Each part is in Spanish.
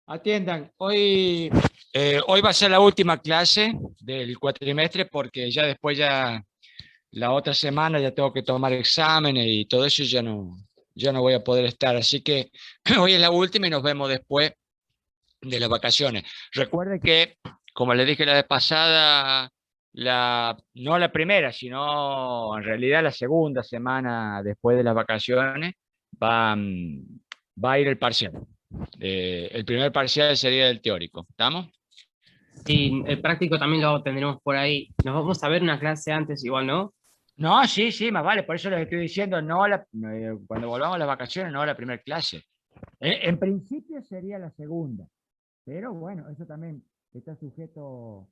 Atiendan, hoy va a ser la última clase del cuatrimestre porque ya la otra semana ya tengo que tomar exámenes y todo eso ya no voy a poder estar. Así que hoy es la última y nos vemos después de las vacaciones. Recuerden que, como les dije la vez pasada, no la primera, sino en realidad la segunda semana después de las vacaciones va, va a ir el parcial. El primer parcial sería del teórico. ¿Estamos? Sí, el práctico también lo tendremos por ahí. Nos vamos a ver una clase antes, igual, ¿no? No, sí, sí, más vale. Por eso les estoy diciendo, cuando volvamos a las vacaciones, no a la primera clase. En principio sería la segunda, pero bueno, eso también está sujeto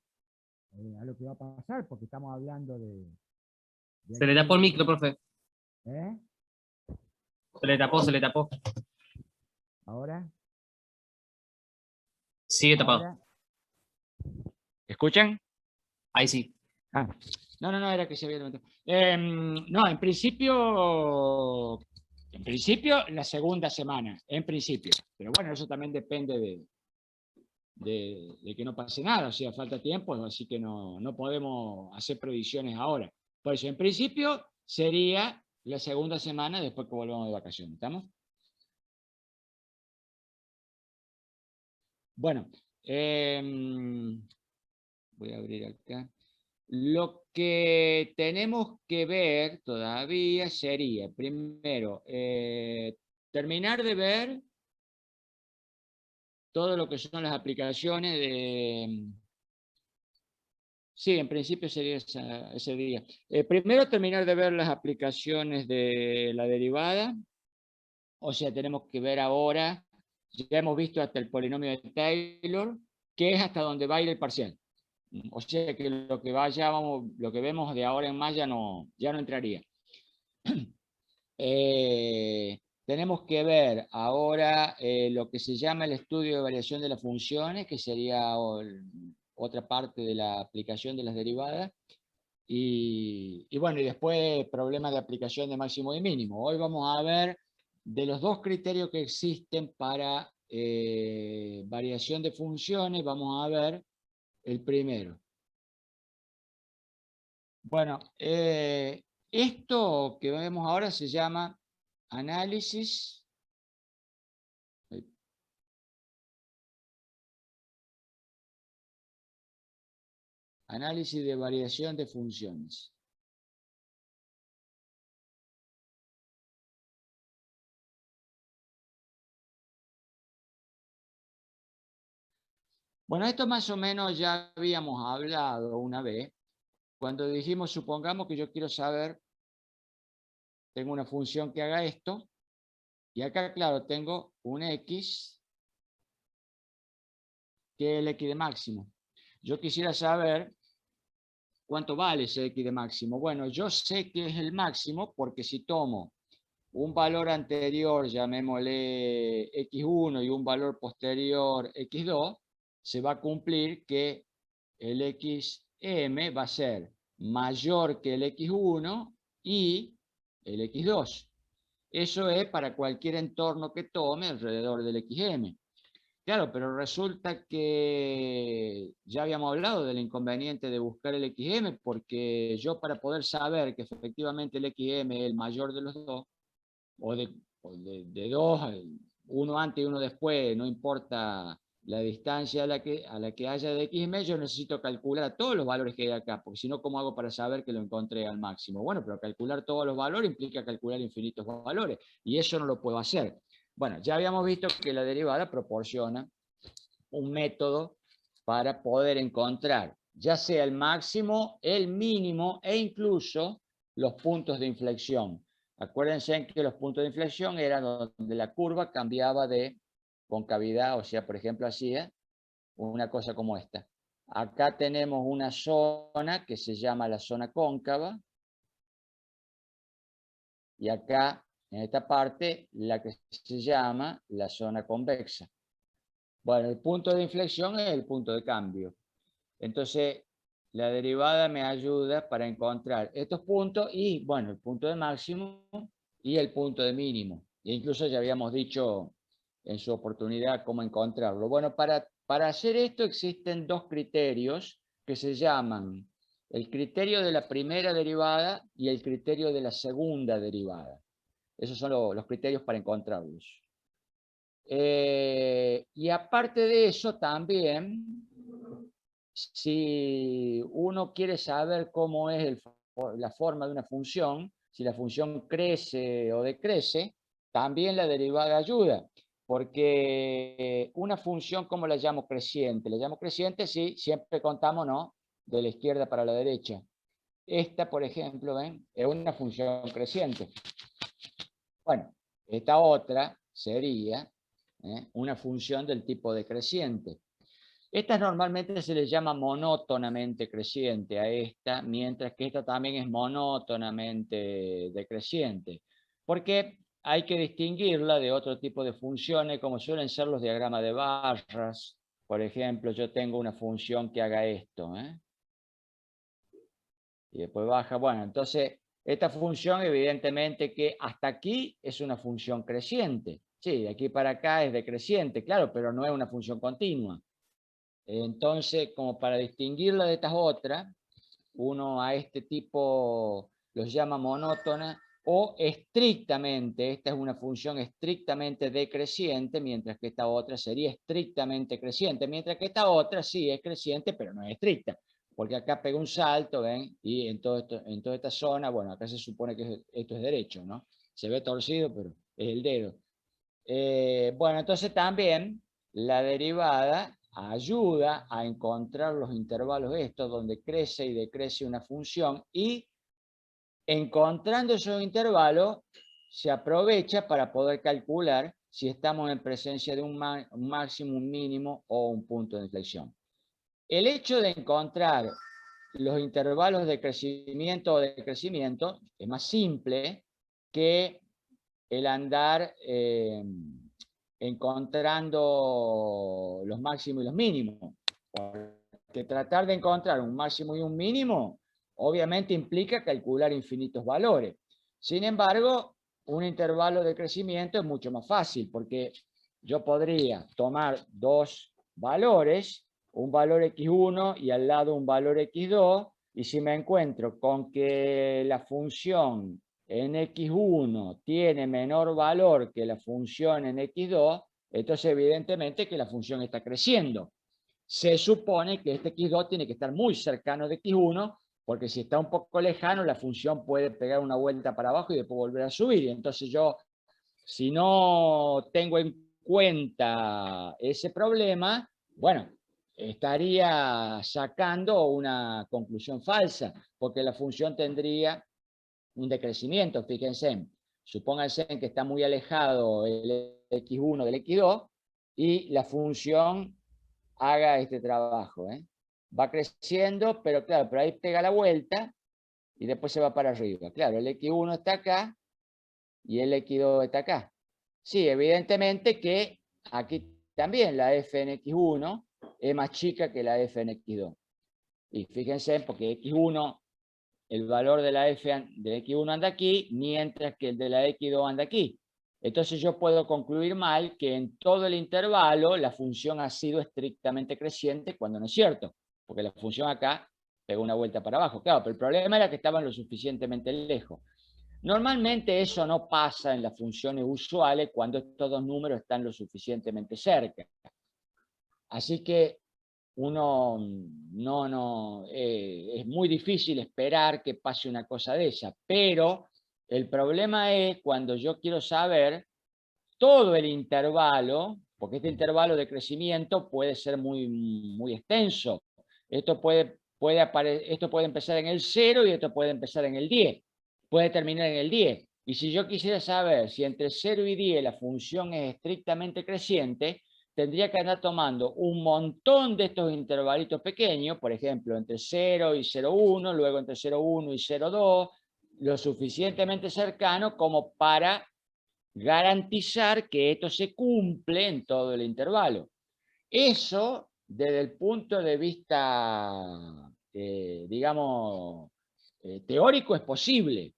a lo que va a pasar, porque estamos hablando de Se le tapó el aquí. micro, profe. ¿Eh? Se le tapó, se le tapó. Ahora, Sigue tapado. ahora. ¿Escuchan? Ahí sí. Ah, no, era que se había levantado. No, en principio la segunda semana, en principio. Pero bueno, eso también depende de que no pase nada, o sea, falta tiempo, así que no podemos hacer previsiones ahora. Por eso, en principio sería la segunda semana después que volvamos de vacaciones, ¿estamos? Bueno, voy a abrir acá. Lo que tenemos que ver todavía sería, primero, terminar de ver todo lo que son las aplicaciones de... Sí, en principio sería ese día. Primero terminar de ver las aplicaciones de la derivada, o sea, tenemos que ver ahora, ya hemos visto hasta el polinomio de Taylor, que es hasta donde va a ir el parcial. O sea que lo que vemos de ahora en más ya no entraría. Tenemos que ver ahora lo que se llama el estudio de variación de las funciones, que sería otra parte de la aplicación de las derivadas. Y bueno, y después problemas de aplicación de máximo y mínimo. Hoy vamos a ver de los dos criterios que existen para variación de funciones, vamos a ver el primero. Bueno, esto que vemos ahora se llama análisis de variación de funciones. Bueno, esto más o menos ya habíamos hablado una vez, cuando dijimos, supongamos que yo quiero saber, tengo una función que haga esto, y acá, claro, tengo un x, que es el x de máximo. Yo quisiera saber cuánto vale ese x de máximo. Bueno, yo sé que es el máximo porque si tomo un valor anterior, llamémosle x1, y un valor posterior x2, se va a cumplir que el xm va a ser mayor que el x1 y el x2. Eso es para cualquier entorno que tome alrededor del xm. Claro, pero resulta que ya habíamos hablado del inconveniente de buscar el xm, porque yo para poder saber que efectivamente el xm es el mayor de los dos, o de dos, uno antes y uno después, no importa la distancia a la que haya de xm, yo necesito calcular todos los valores que hay acá, porque si no, ¿cómo hago para saber que lo encontré al máximo? Bueno, pero calcular todos los valores implica calcular infinitos valores, y eso no lo puedo hacer. Bueno, ya habíamos visto que la derivada proporciona un método para poder encontrar ya sea el máximo, el mínimo e incluso los puntos de inflexión. Acuérdense que los puntos de inflexión eran donde la curva cambiaba de concavidad, o sea, por ejemplo, hacía una cosa como esta. Acá tenemos una zona que se llama la zona cóncava, y acá, en esta parte, la que se llama la zona convexa. Bueno, el punto de inflexión es el punto de cambio. Entonces, la derivada me ayuda para encontrar estos puntos y, bueno, el punto de máximo y el punto de mínimo. E incluso ya habíamos dicho en su oportunidad cómo encontrarlo. Bueno, para hacer esto existen dos criterios que se llaman el criterio de la primera derivada y el criterio de la segunda derivada. Esos son los criterios para encontrarlos. Y aparte de eso también, si uno quiere saber cómo es la forma de una función, si la función crece o decrece, también la derivada ayuda. Porque una función, ¿cómo la llamo creciente? La llamo creciente si siempre contamos, ¿no?, de la izquierda para la derecha. Esta, por ejemplo, ¿ven?, es una función creciente. Bueno, esta otra sería una función del tipo decreciente. Esta normalmente se le llama monótonamente creciente a esta, mientras que esta también es monótonamente decreciente. Porque hay que distinguirla de otro tipo de funciones, como suelen ser los diagramas de barras. Por ejemplo, yo tengo una función que haga esto, y después baja. Bueno, entonces, esta función evidentemente que hasta aquí es una función creciente. Sí, de aquí para acá es decreciente, claro, pero no es una función continua. Entonces, como para distinguirla de estas otras, uno a este tipo los llama monótona o estrictamente. Esta es una función estrictamente decreciente, mientras que esta otra sería estrictamente creciente, mientras que esta otra sí es creciente, pero no es estricta, porque acá pega un salto, ¿ven? Y en toda esta zona, bueno, acá se supone que esto es derecho, ¿no? Se ve torcido, pero es el dedo. Bueno, entonces también la derivada ayuda a encontrar los intervalos estos donde crece y decrece una función, y encontrando esos intervalos se aprovecha para poder calcular si estamos en presencia de un máximo, un mínimo o un punto de inflexión. El hecho de encontrar los intervalos de crecimiento o decrecimiento es más simple que el andar encontrando los máximos y los mínimos. Porque tratar de encontrar un máximo y un mínimo obviamente implica calcular infinitos valores. Sin embargo, un intervalo de crecimiento es mucho más fácil, porque yo podría tomar dos valores, un valor x1 y al lado un valor x2, y si me encuentro con que la función en x1 tiene menor valor que la función en x2, entonces evidentemente que la función está creciendo. Se supone que este x2 tiene que estar muy cercano de x1, porque si está un poco lejano, la función puede pegar una vuelta para abajo y después volver a subir. Y entonces yo, si no tengo en cuenta ese problema, bueno, estaría sacando una conclusión falsa, porque la función tendría un decrecimiento. Fíjense, supónganse que está muy alejado el x1 del x2 y la función haga este trabajo. Va creciendo, pero claro, pero ahí pega la vuelta y después se va para arriba. Claro, el x1 está acá y el x2 está acá. Sí, evidentemente que aquí también la f en x1 es más chica que la f en x2. Y fíjense, porque x1, el valor de la f de x1 anda aquí, mientras que el de la x2 anda aquí. Entonces yo puedo concluir mal que en todo el intervalo la función ha sido estrictamente creciente, cuando no es cierto, porque la función acá pegó una vuelta para abajo. Claro, pero el problema era que estaban lo suficientemente lejos. Normalmente eso no pasa en las funciones usuales cuando estos dos números están lo suficientemente cerca. Así que uno es muy difícil esperar que pase una cosa de esa, pero el problema es cuando yo quiero saber todo el intervalo, porque este intervalo de crecimiento puede ser muy extenso. Esto puede empezar en el 0 y esto puede empezar en el 10. Puede terminar en el 10. Y si yo quisiera saber si entre 0 y 10 la función es estrictamente creciente, tendría que andar tomando un montón de estos intervalitos pequeños, por ejemplo, entre 0 y 0,1, luego entre 0,1 y 0,2, lo suficientemente cercano como para garantizar que esto se cumple en todo el intervalo. Eso, desde el punto de vista, digamos, teórico, es posible.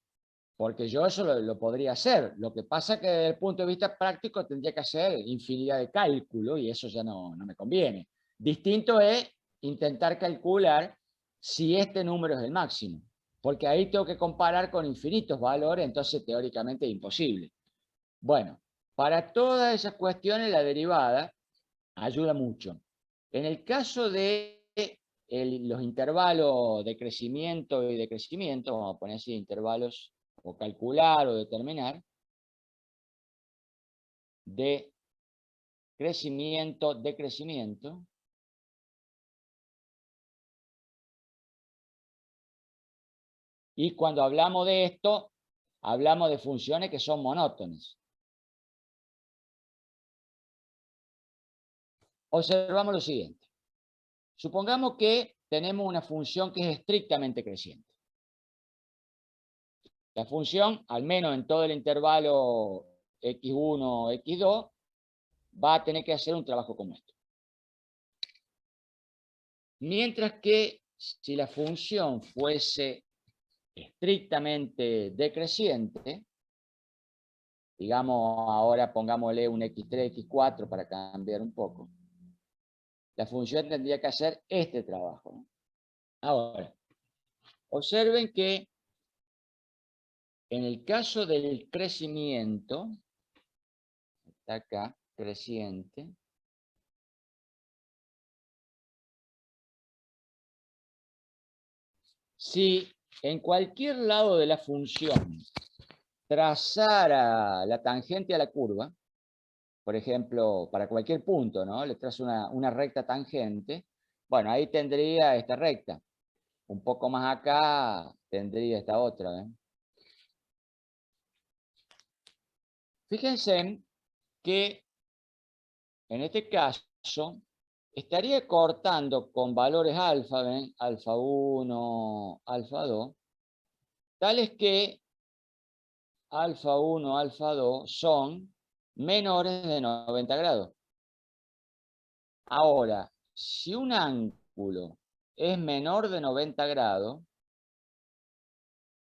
Porque yo eso lo podría hacer. Lo que pasa es que desde el punto de vista práctico tendría que hacer infinidad de cálculos y eso ya no me conviene. Distinto es intentar calcular si este número es el máximo, porque ahí tengo que comparar con infinitos valores, entonces teóricamente es imposible. Bueno, para todas esas cuestiones la derivada ayuda mucho. En el caso de los intervalos de crecimiento y decrecimiento, vamos a poner así intervalos, o calcular o determinar, de crecimiento, decrecimiento, y cuando hablamos de esto, hablamos de funciones que son monótonas. Observamos lo siguiente. Supongamos que tenemos una función que es estrictamente creciente. La función, al menos en todo el intervalo x1, x2, va a tener que hacer un trabajo como esto. Mientras que si la función fuese estrictamente decreciente, digamos ahora pongámosle un x3, x4 para cambiar un poco, la función tendría que hacer este trabajo, ¿no? Ahora, observen que en el caso del crecimiento, está acá, creciente, si en cualquier lado de la función trazara la tangente a la curva, por ejemplo, para cualquier punto, ¿no? Le trazo una recta tangente, bueno, ahí tendría esta recta. Un poco más acá tendría esta otra, ¿eh? Fíjense que en este caso estaría cortando con valores alfa, ¿ven? Alfa 1, alfa 2, tales que alfa 1, alfa 2 son menores de 90 grados. Ahora, si un ángulo es menor de 90 grados,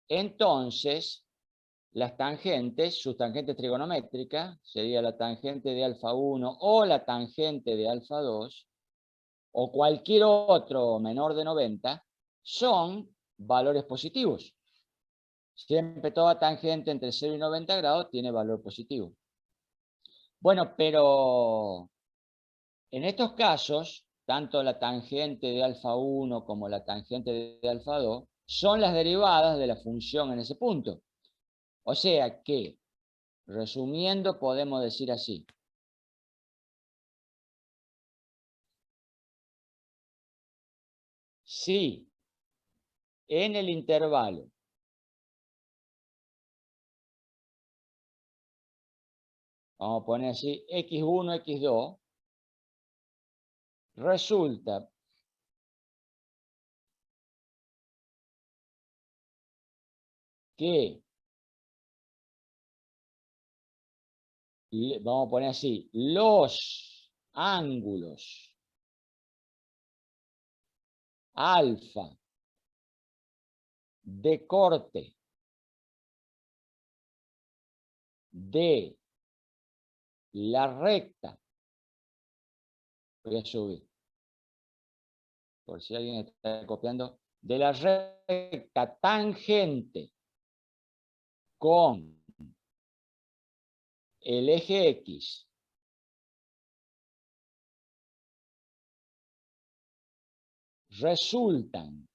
entonces las tangentes, sus tangentes trigonométricas, sería la tangente de alfa 1 o la tangente de alfa 2, o cualquier otro menor de 90, son valores positivos. Siempre toda tangente entre 0 y 90 grados tiene valor positivo. Bueno, pero en estos casos, tanto la tangente de alfa 1 como la tangente de alfa 2 son las derivadas de la función en ese punto. O sea que, resumiendo, podemos decir así. Si en el intervalo vamos a poner así, x1, x2, resulta que, vamos a poner así, los ángulos alfa de corte de la recta, voy a subir, por si alguien está copiando, de la recta tangente con el eje X resultan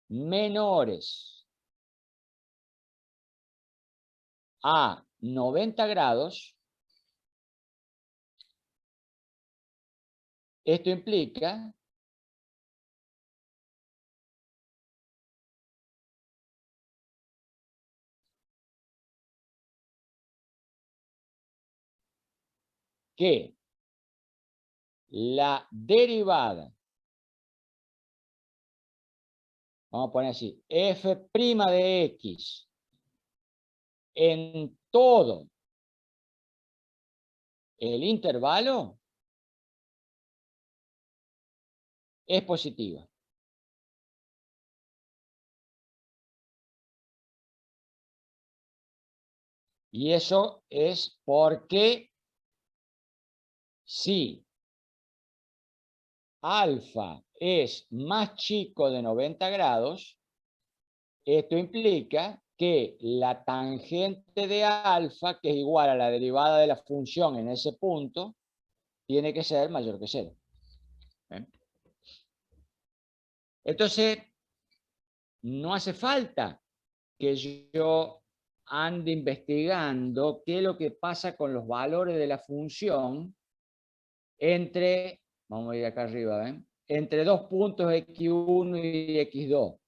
menores a 90 grados, esto implica que la derivada, vamos a poner así, f' de x en todo el intervalo es positiva. Y eso es porque si alfa es más chico de 90 grados, esto implica que la tangente de alfa, que es igual a la derivada de la función en ese punto, tiene que ser mayor que 0. ¿Ven? Entonces, no hace falta que yo ande investigando qué es lo que pasa con los valores de la función entre, vamos a ir acá arriba, ¿ven? Entre dos puntos x1 y x2,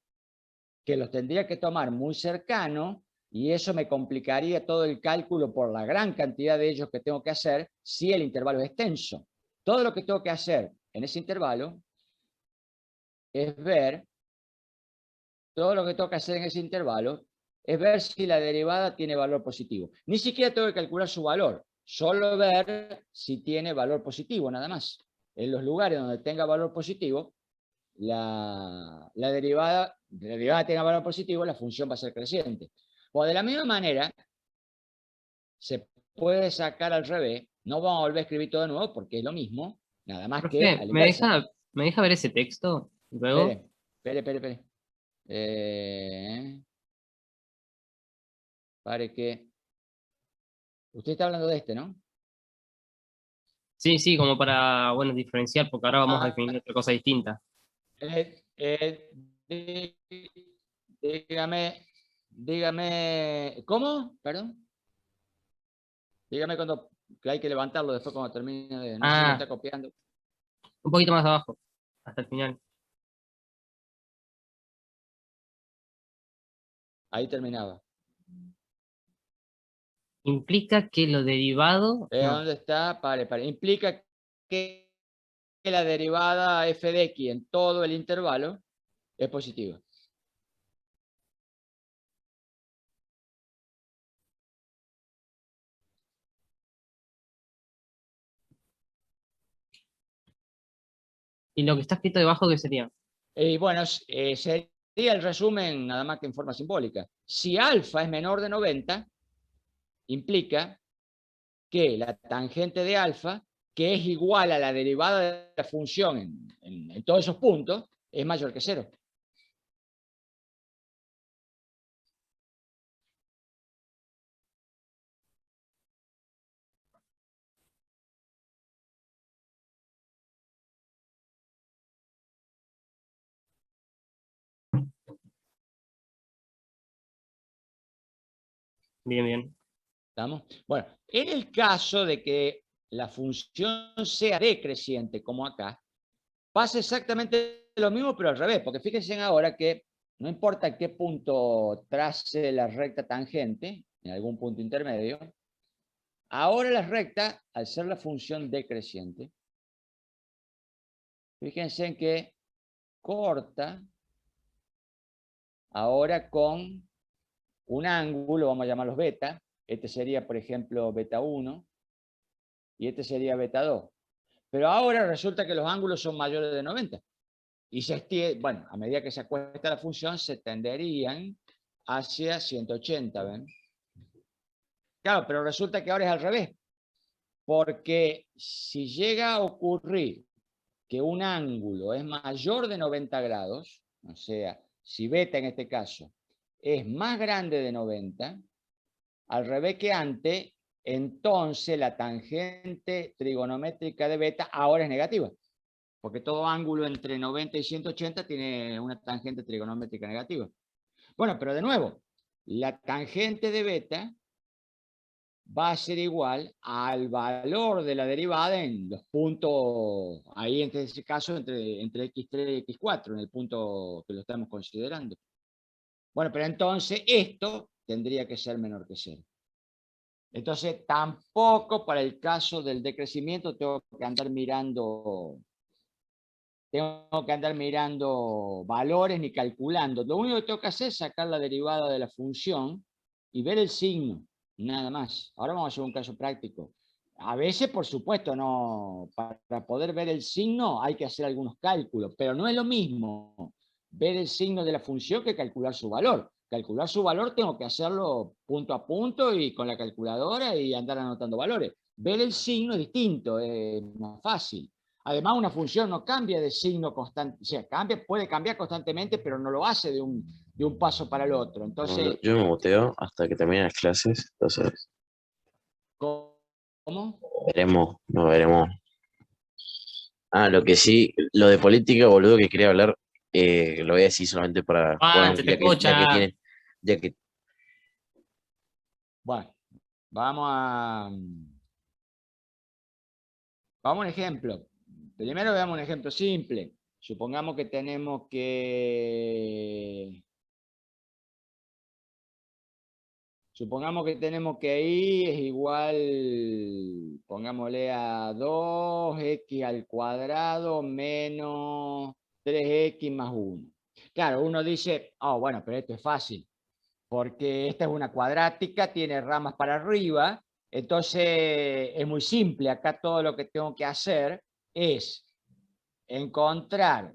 que los tendría que tomar muy cercanos, y eso me complicaría todo el cálculo por la gran cantidad de ellos que tengo que hacer si el intervalo es extenso. Todo lo que tengo que hacer en ese intervalo es ver, todo lo que tengo que hacer en ese intervalo es ver si la derivada tiene valor positivo. Ni siquiera tengo que calcular su valor, solo ver si tiene valor positivo, nada más. En los lugares donde tenga valor positivo, la derivada tenga valor positivo, la función va a ser creciente. O de la misma manera, se puede sacar al revés. No vamos a volver a escribir todo de nuevo porque es lo mismo, nada más que Profe, a la inversa. me deja ver ese texto luego? Espere. Pare que... Usted está hablando de este, ¿no? Sí, sí, como para, bueno, diferenciar, porque ahora vamos a Ah, definir otra cosa distinta. eh, eh, dí- dígame, ¿cómo? Perdón. Dígame cuando que hay que levantarlo después cuando termine de... No sé si lo Ah, está copiando. un poquito más abajo, hasta el final. Ahí terminaba. Implica que lo derivado, no, ¿Dónde está? Pare. Implica que la derivada f de x en todo el intervalo es positiva. y lo que está escrito debajo, ¿qué sería? Y bueno, sería el resumen nada más que en forma simbólica. Si alfa es menor de 90, implica que la tangente de alfa, que es igual a la derivada de la función en todos esos puntos, es mayor que 0. Bien, bien. ¿Estamos? Bueno, en el caso de que la función sea decreciente, como acá, pasa exactamente lo mismo, pero al revés, porque fíjense ahora que no importa qué punto trace la recta tangente, en algún punto intermedio, ahora la recta, al ser la función decreciente, fíjense en que corta ahora con un ángulo, vamos a llamarlos beta, este sería, por ejemplo, beta 1, y este sería beta 2. Pero ahora resulta que los ángulos son mayores de 90. Y bueno, a medida que se acuesta la función, se tenderían hacia 180, ¿ven? Claro, pero resulta que ahora es al revés. Porque si llega a ocurrir que un ángulo es mayor de 90 grados, o sea, si beta en este caso es más grande de 90, al revés que antes, entonces la tangente trigonométrica de beta ahora es negativa. Porque todo ángulo entre 90 y 180 tiene una tangente trigonométrica negativa. Bueno, pero de nuevo, la tangente de beta va a ser igual al valor de la derivada en los puntos, ahí en este caso entre x3 y x4, en el punto que lo estamos considerando. Bueno, pero entonces esto tendría que ser menor que 0. Entonces tampoco para el caso del decrecimiento tengo que andar valores ni calculando. Lo único que tengo que hacer es sacar la derivada de la función y ver el signo, nada más. Ahora vamos a hacer un caso práctico. A veces, por supuesto, no, para poder ver el signo hay que hacer algunos cálculos, pero no es lo mismo ver el signo de la función que calcular su valor. calcular su valor tengo que hacerlo punto a punto y con la calculadora y andar anotando valores. Ver el signo es distinto, es más fácil. Además, una función no cambia de signo constante, o sea, puede cambiar constantemente, pero no lo hace de un paso para el otro. No, Entonces, yo me muteo hasta que terminen las clases, entonces ¿cómo? veremos, no veremos. Ah, lo que sí, lo de política, boludo, que quería hablar, lo voy a decir solamente para, Ah, bueno, se te ya que escucha. tiene, ya que, Bueno, vamos a un ejemplo. Primero veamos un ejemplo simple. Supongamos que tenemos que... Supongamos que tenemos que y es igual, pongámosle a 2x al cuadrado menos 3x más 1. Claro, uno dice, oh, bueno, pero esto es fácil, porque esta es una cuadrática, tiene ramas para arriba, entonces es muy simple. Acá todo lo que tengo que hacer es encontrar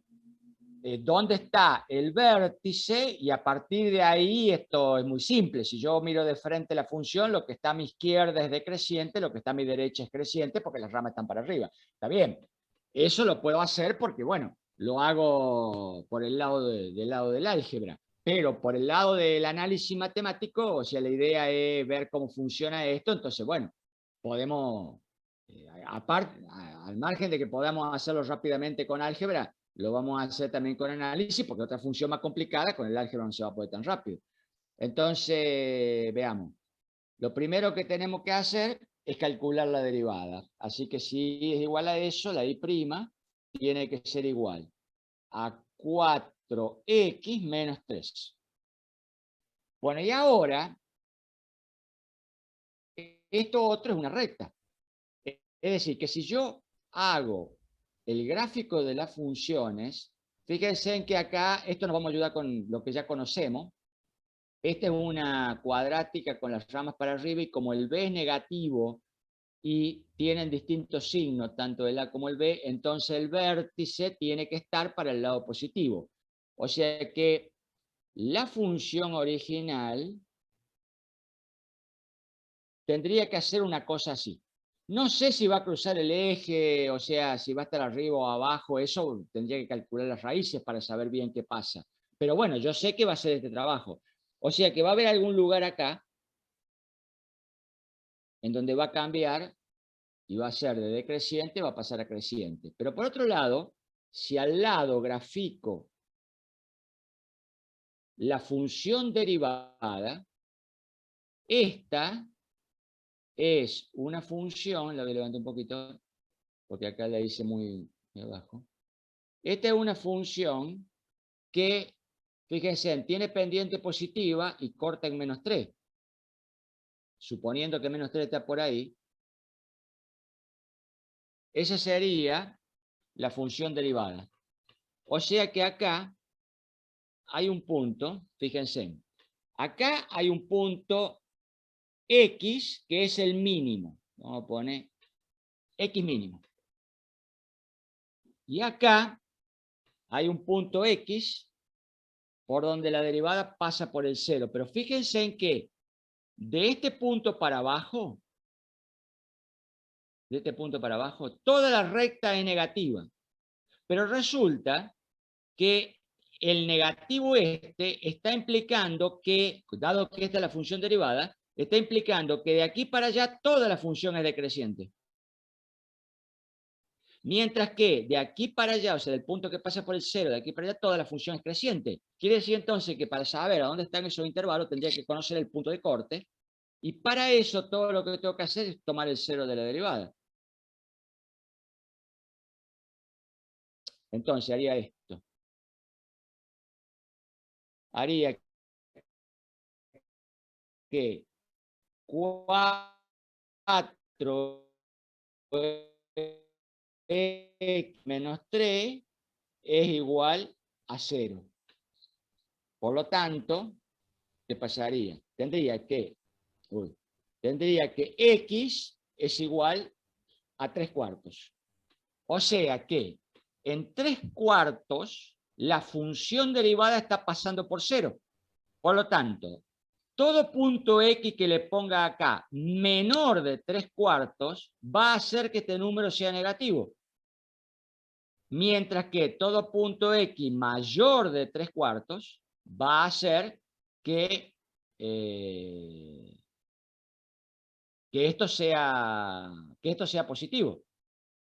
dónde está el vértice y a partir de ahí esto es muy simple. Si yo miro de frente la función, lo que está a mi izquierda es decreciente, lo que está a mi derecha es creciente porque las ramas están para arriba. Está bien. Eso lo puedo hacer porque, bueno, lo hago por el lado del lado del álgebra. Pero por el lado del análisis matemático, o sea, la idea es ver cómo funciona esto, entonces, bueno, podemos, aparte, al margen de que podamos hacerlo rápidamente con álgebra, lo vamos a hacer también con análisis, porque otra función más complicada, con el álgebra no se va a poder tan rápido. Entonces, veamos. Lo primero que tenemos que hacer es calcular la derivada. Así que si es igual a eso, la y' tiene que ser igual a 4x menos 3. Bueno, y ahora, esto otro es una recta. Es decir, que si yo hago el gráfico de las funciones, fíjense en que acá, esto nos vamos a ayudar con lo que ya conocemos. Esta es una cuadrática con las ramas para arriba y como el b es negativo y tienen distintos signos, tanto el a como el b, entonces el vértice tiene que estar para el lado positivo. O sea que la función original tendría que hacer una cosa así. No sé si va a cruzar el eje, o sea, si va a estar arriba o abajo, eso tendría que calcular las raíces para saber bien qué pasa. Pero bueno, yo sé que va a ser este trabajo. O sea que va a haber algún lugar acá en donde va a cambiar y va a ser de decreciente, va a pasar a creciente. Pero por otro lado, si al lado grafico la función derivada, esta es una función, la voy a levantar un poquito, porque acá la hice muy abajo. Esta es una función que, fíjense, tiene pendiente positiva y corta en menos 3. Suponiendo que menos 3 está por ahí, esa sería la función derivada. O sea que acá hay un punto, fíjense, acá hay un punto X que es el mínimo. Vamos a poner X mínimo. Y acá hay un punto X por donde la derivada pasa por el 0. Pero fíjense en que de este punto para abajo, toda la recta es negativa. Pero resulta que el negativo este está implicando que, dado que esta es la función derivada, está implicando que de aquí para allá toda la función es decreciente. Mientras que de aquí para allá, o sea, del punto que pasa por el 0, de aquí para allá, toda la función es creciente. Quiere decir entonces que para saber a dónde están esos intervalos, tendría que conocer el punto de corte. Y para eso, todo lo que tengo que hacer es tomar el 0 de la derivada. Entonces, haría esto. Haría que 4 menos 3 es igual a 0. Por lo tanto, ¿qué pasaría? Tendría que X es igual a 3/4. O sea que en 3/4 la función derivada está pasando por 0. Por lo tanto, todo punto X que le ponga acá menor de 3/4 va a hacer que este número sea negativo. Mientras que todo punto X mayor de 3/4 va a hacer que esto sea positivo.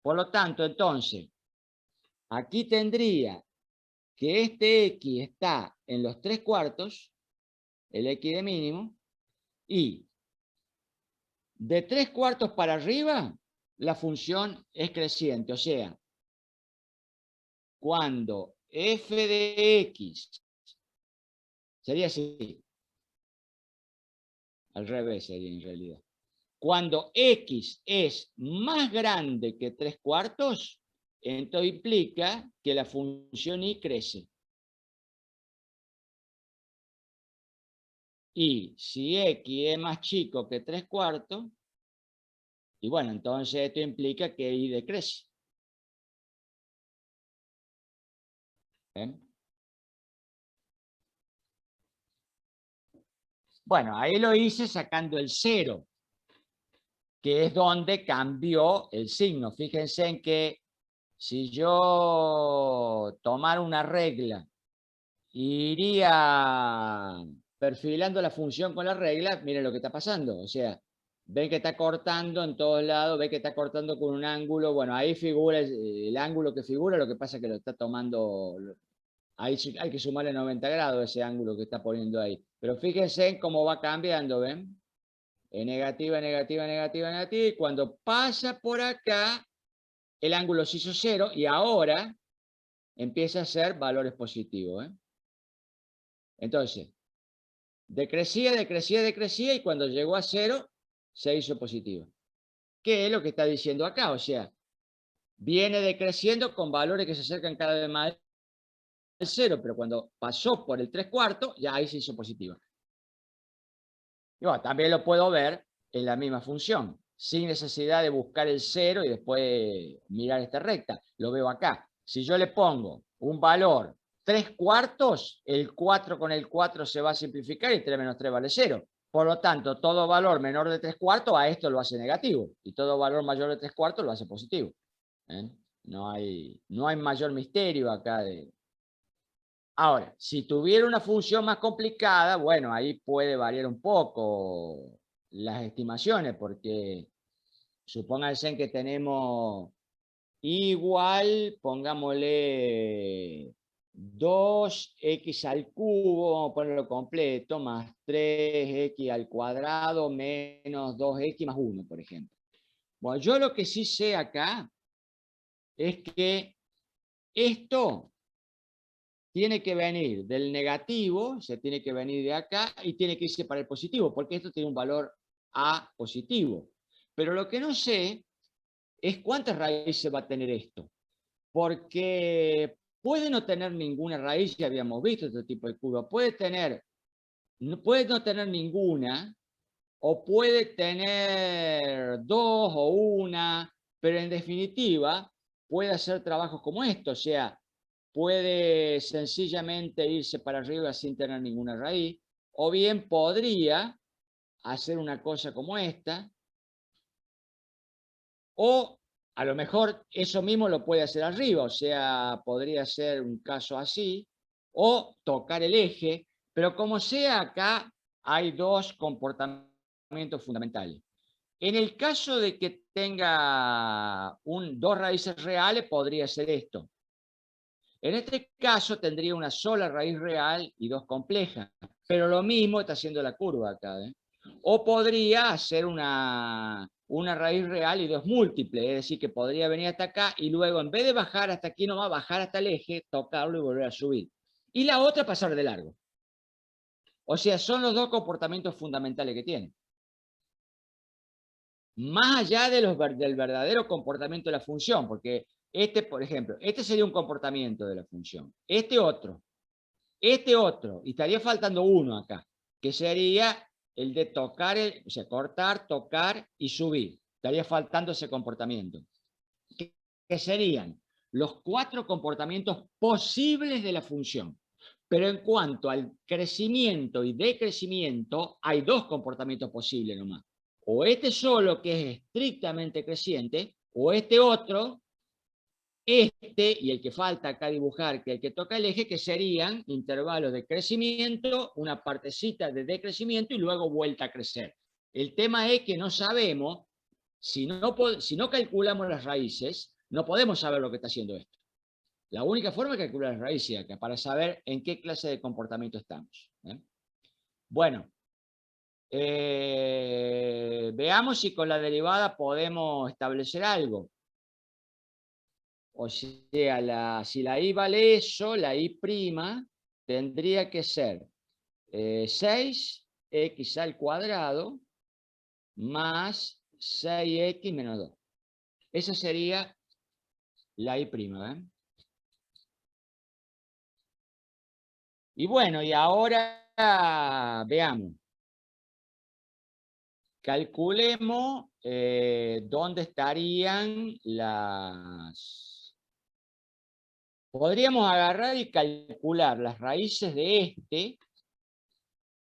Por lo tanto, entonces, aquí tendría que este X está en los 3/4, el X de mínimo, y de 3/4 para arriba, la función es creciente. O sea, cuando f de x sería así, al revés sería en realidad. Cuando x es más grande que 3/4, entonces implica que la función y crece. Y si x es más chico que 3/4, y bueno, entonces esto implica que y decrece. ¿Ven? Bueno, ahí lo hice sacando el 0, que es donde cambió el signo. Fíjense en que si yo tomara una regla, iría perfilando la función con la regla, miren lo que está pasando. O sea, ven que está cortando en todos lados, ven que está cortando con un ángulo. Bueno, ahí figura el ángulo que figura, lo que pasa es que lo está tomando. Ahí hay que sumarle 90 grados ese ángulo que está poniendo ahí. Pero fíjense en cómo va cambiando, ¿ven? Es negativa, negativa, negativa, negativa. Y cuando pasa por acá, el ángulo se hizo 0 y ahora empieza a ser valores positivos. Entonces, decrecía, decrecía, decrecía y cuando llegó a 0, se hizo positivo. ¿Qué es lo que está diciendo acá? O sea, viene decreciendo con valores que se acercan cada vez más al 0, pero cuando pasó por el 3/4, ya ahí se hizo positivo. Y bueno, también lo puedo ver en la misma función, sin necesidad de buscar el 0 y después mirar esta recta. Lo veo acá. Si yo le pongo un valor 3/4, el 4 con el 4 se va a simplificar y 3 menos 3 vale 0. Por lo tanto, todo valor menor de 3/4 a esto lo hace negativo y todo valor mayor de 3/4 lo hace positivo. No hay mayor misterio acá de... Ahora, si tuviera una función más complicada, bueno, ahí puede variar un poco las estimaciones, porque supónganse que tenemos igual, pongámosle 2x al cubo, vamos a ponerlo completo, más 3x al cuadrado menos 2x más 1, por ejemplo. Bueno, yo lo que sí sé acá es que esto tiene que venir del negativo, se tiene que venir de acá y tiene que irse para el positivo, porque esto tiene un valor A positivo. Pero lo que no sé es cuántas raíces va a tener esto, porque puede no tener ninguna raíz, ya habíamos visto este tipo de curva, puede no tener ninguna, o puede tener 2 o una, pero en definitiva puede hacer trabajos como esto, o sea, puede sencillamente irse para arriba sin tener ninguna raíz, o bien podría hacer una cosa como esta, o a lo mejor eso mismo lo puede hacer arriba, o sea, podría ser un caso así, o tocar el eje, pero como sea acá hay dos comportamientos fundamentales. En el caso de que tenga dos raíces reales, podría ser esto. En este caso tendría una sola raíz real y dos complejas, pero lo mismo está haciendo la curva acá. O podría hacer una raíz real y dos múltiples, es decir, que podría venir hasta acá y luego en vez de bajar hasta aquí nomás, bajar hasta el eje, tocarlo y volver a subir. Y la otra pasar de largo. O sea, son los dos comportamientos fundamentales que tiene. Más allá de del verdadero comportamiento de la función, porque este, por ejemplo, este sería un comportamiento de la función. Este otro, y estaría faltando uno acá, que sería el de tocar, o sea, cortar, tocar y subir. Estaría faltando ese comportamiento. Que serían los 4 comportamientos posibles de la función. Pero en cuanto al crecimiento y decrecimiento, hay dos comportamientos posibles nomás. O este solo, que es estrictamente creciente, o este otro, y el que falta acá dibujar, que el que toca el eje, que serían intervalos de crecimiento, una partecita de decrecimiento y luego vuelta a crecer. El tema es que no sabemos, si no calculamos las raíces, no podemos saber lo que está haciendo esto. La única forma es calcular las raíces acá, para saber en qué clase de comportamiento estamos. Bueno, veamos si con la derivada podemos establecer algo. O sea, si la i vale eso, la i' tendría que ser 6x al cuadrado más 6x menos 2. Esa sería la i'. Y bueno, y ahora veamos. Calculemos dónde estarían las... Podríamos agarrar y calcular las raíces de este.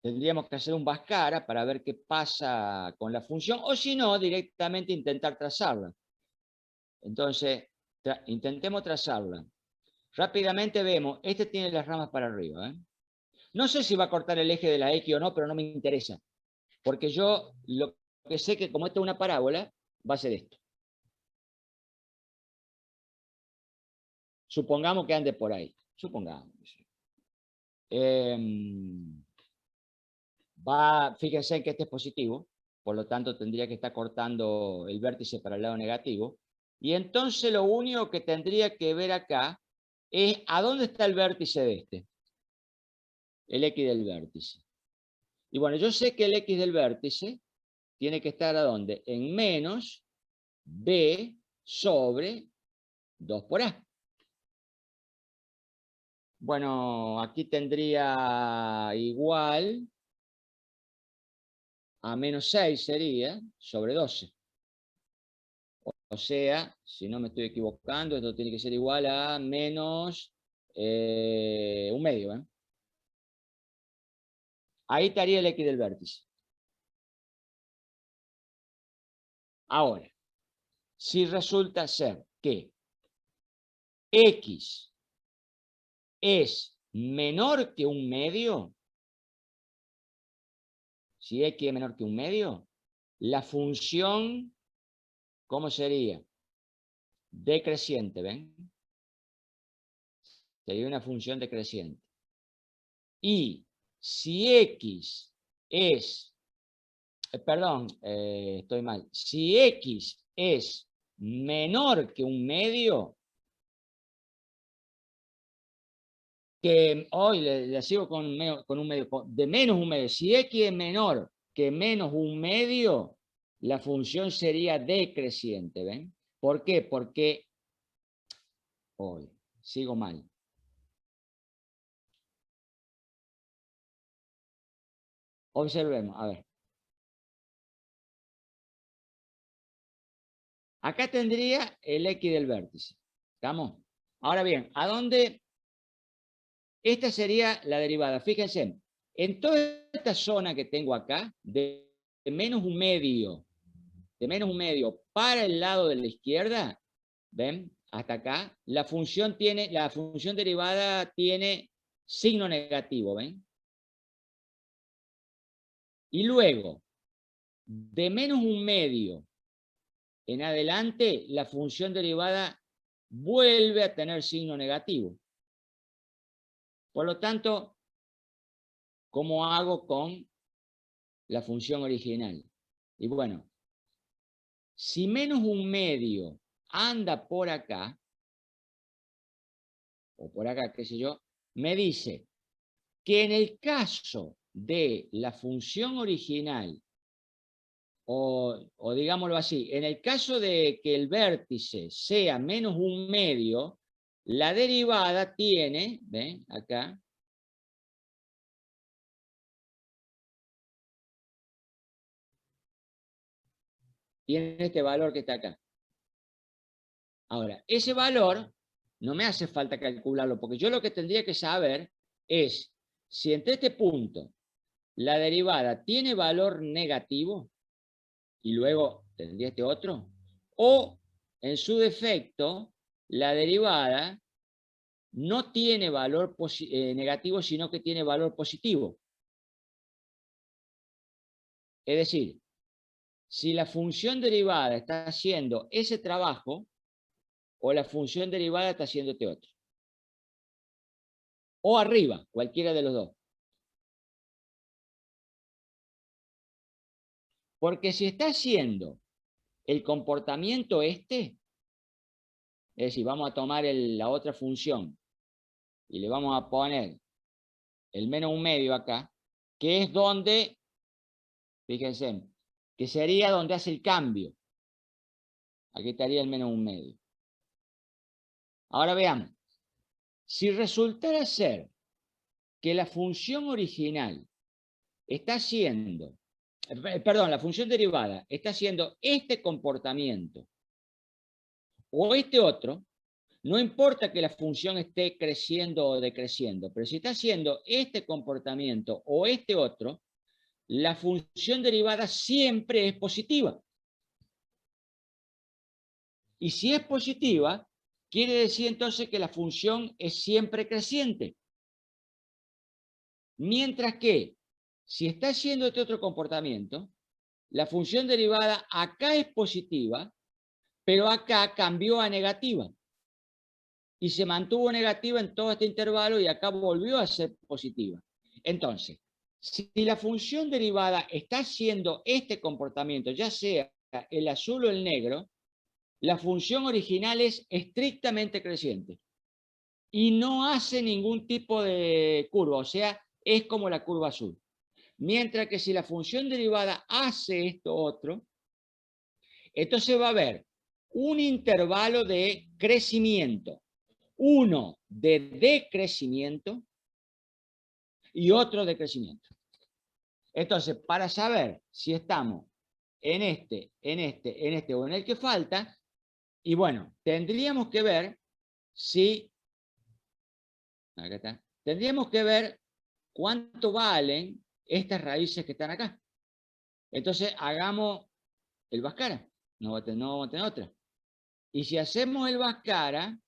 Tendríamos que hacer un Bhaskara para ver qué pasa con la función, o si no, directamente intentar trazarla. Entonces, intentemos trazarla. Rápidamente vemos, este tiene las ramas para arriba. No sé si va a cortar el eje de la X o no, pero no me interesa. Porque yo lo que sé que como esto es una parábola, va a ser esto. Supongamos que ande por ahí. Supongamos. Fíjense en que este es positivo, por lo tanto tendría que estar cortando el vértice para el lado negativo. Y entonces lo único que tendría que ver acá es a dónde está el vértice de este. El X del vértice. Y bueno, yo sé que el X del vértice tiene que estar ¿a dónde? En menos B sobre 2 por A. Bueno, aquí tendría igual a menos 6 sería sobre 12. O sea, si no me estoy equivocando, esto tiene que ser igual a menos un medio. Ahí estaría el X del vértice. Ahora, si resulta ser que X es menor que un medio, si X es menor que un medio, la función, ¿cómo sería? Decreciente, ¿ven? Sería una función decreciente. Y si X es, perdón, estoy mal. Si X es menor que un medio, que hoy le sigo con un medio, de menos un medio. Si X es menor que menos un medio, la función sería decreciente, ¿ven? ¿Por qué? Porque, hoy, sigo mal. Observemos, a ver. Acá tendría el X del vértice. ¿Estamos? Ahora bien, ¿a dónde? Esta sería la derivada. Fíjense, en toda esta zona que tengo acá, de menos un medio, para el lado de la izquierda, ¿ven? Hasta acá, la función derivada tiene signo negativo, ¿ven? Y luego, de menos un medio en adelante, la función derivada vuelve a tener signo negativo. Por lo tanto, ¿cómo hago con la función original? Y bueno, si menos un medio anda por acá, o por acá, qué sé yo, me dice que en el caso de la función original, o digámoslo así, en el caso de que el vértice sea menos un medio, la derivada tiene, ¿ven? Acá, tiene este valor que está acá. Ahora, ese valor no me hace falta calcularlo, porque yo lo que tendría que saber es si entre este punto la derivada tiene valor negativo y luego tendría este otro, o en su defecto la derivada no tiene valor negativo, sino que tiene valor positivo. Es decir, si la función derivada está haciendo ese trabajo, o la función derivada está haciendo este otro. O arriba, cualquiera de los dos. Porque si está haciendo el comportamiento este, es decir, vamos a tomar la otra función y le vamos a poner el menos un medio acá, que es donde, fíjense, que sería donde hace el cambio. Aquí estaría el menos un medio. Ahora veamos. Si resultara ser que la función original está haciendo, perdón, la función derivada está haciendo este comportamiento o este otro, no importa que la función esté creciendo o decreciendo, pero si está haciendo este comportamiento o este otro, la función derivada siempre es positiva. Y si es positiva, quiere decir entonces que la función es siempre creciente. Mientras que, si está haciendo este otro comportamiento, la función derivada acá es positiva, pero acá cambió a negativa. Y se mantuvo negativa en todo este intervalo y acá volvió a ser positiva. Entonces, si la función derivada está haciendo este comportamiento, ya sea el azul o el negro, la función original es estrictamente creciente. Y no hace ningún tipo de curva, o sea, es como la curva azul. Mientras que si la función derivada hace esto otro, entonces va a haber un intervalo de crecimiento, uno de decrecimiento y otro de crecimiento. Entonces, para saber si estamos en este o en el que falta, y bueno, tendríamos que ver si, acá está, tendríamos que ver cuánto valen estas raíces que están acá. Entonces, hagamos el Bhaskara, no vamos a tener otra. Y si hacemos el Bhaskara,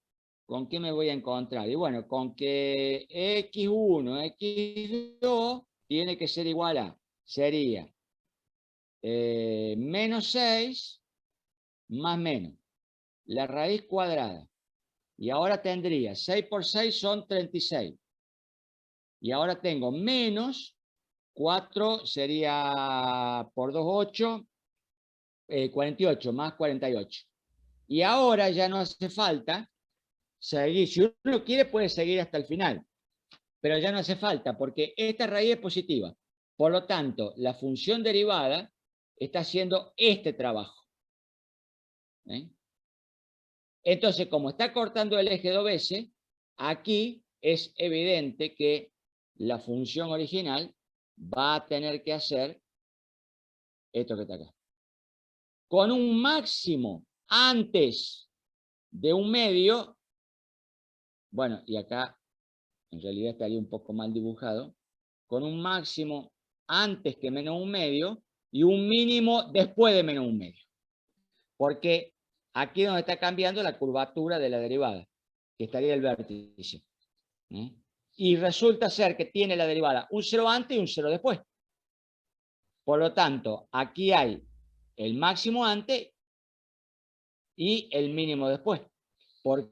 ¿con qué me voy a encontrar? Y bueno, con que x1, x2 tiene que ser igual a, sería menos 6 más menos la raíz cuadrada. Y ahora tendría 6 por 6 son 36. Y ahora tengo menos 4 sería por 2, 8, 48 más 48. Y ahora ya no hace falta seguir. Si uno quiere puede seguir hasta el final, pero ya no hace falta porque esta raíz es positiva. Por lo tanto, la función derivada está haciendo este trabajo. Entonces, como está cortando el eje 2 veces, aquí es evidente que la función original va a tener que hacer esto que está acá. Con un máximo antes de un medio, bueno, y acá en realidad estaría un poco mal dibujado, con un máximo antes que menos un medio y un mínimo después de menos un medio. Porque aquí es donde está cambiando la curvatura de la derivada, que estaría el vértice. Y resulta ser que tiene la derivada un 0 antes y un 0 después. Por lo tanto, aquí hay el máximo antes y el mínimo después. Porque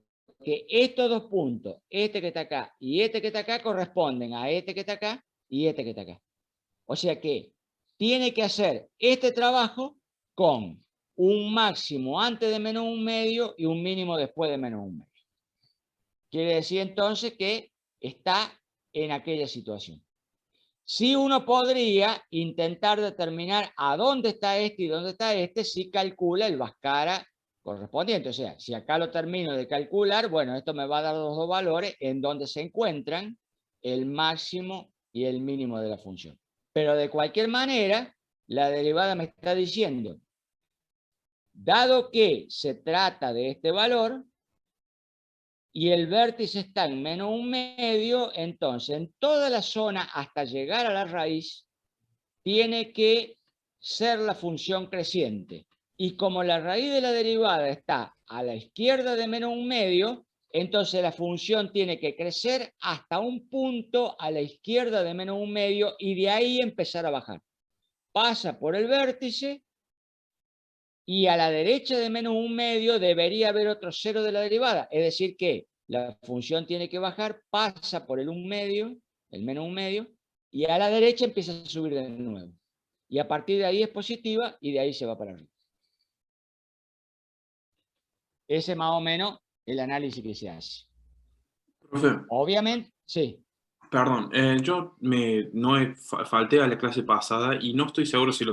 estos dos puntos, este que está acá y este que está acá, corresponden a este que está acá y este que está acá. O sea que tiene que hacer este trabajo con un máximo antes de menos un medio y un mínimo después de menos un medio. Quiere decir entonces que está en aquella situación. Si uno podría intentar determinar a dónde está este y dónde está este si calcula el Bhaskara correspondiente. O sea, si acá lo termino de calcular, bueno, esto me va a dar los dos valores en donde se encuentran el máximo y el mínimo de la función. Pero de cualquier manera, la derivada me está diciendo, dado que se trata de este valor, y el vértice está en -1/2, entonces en toda la zona hasta llegar a la raíz tiene que ser la función creciente. Y como la raíz de la derivada está a la izquierda de -1/2, entonces la función tiene que crecer hasta un punto a la izquierda de -1/2 y de ahí empezar a bajar. Pasa por el vértice y a la derecha de -1/2 debería haber otro cero de la derivada. Es decir que la función tiene que bajar, pasa por el -1/2, y a la derecha empieza a subir de nuevo. Y a partir de ahí es positiva y de ahí se va para arriba. Ese es más o menos el análisis que se hace. Profe, Obviamente, sí. perdón, falté a la clase pasada y no estoy seguro si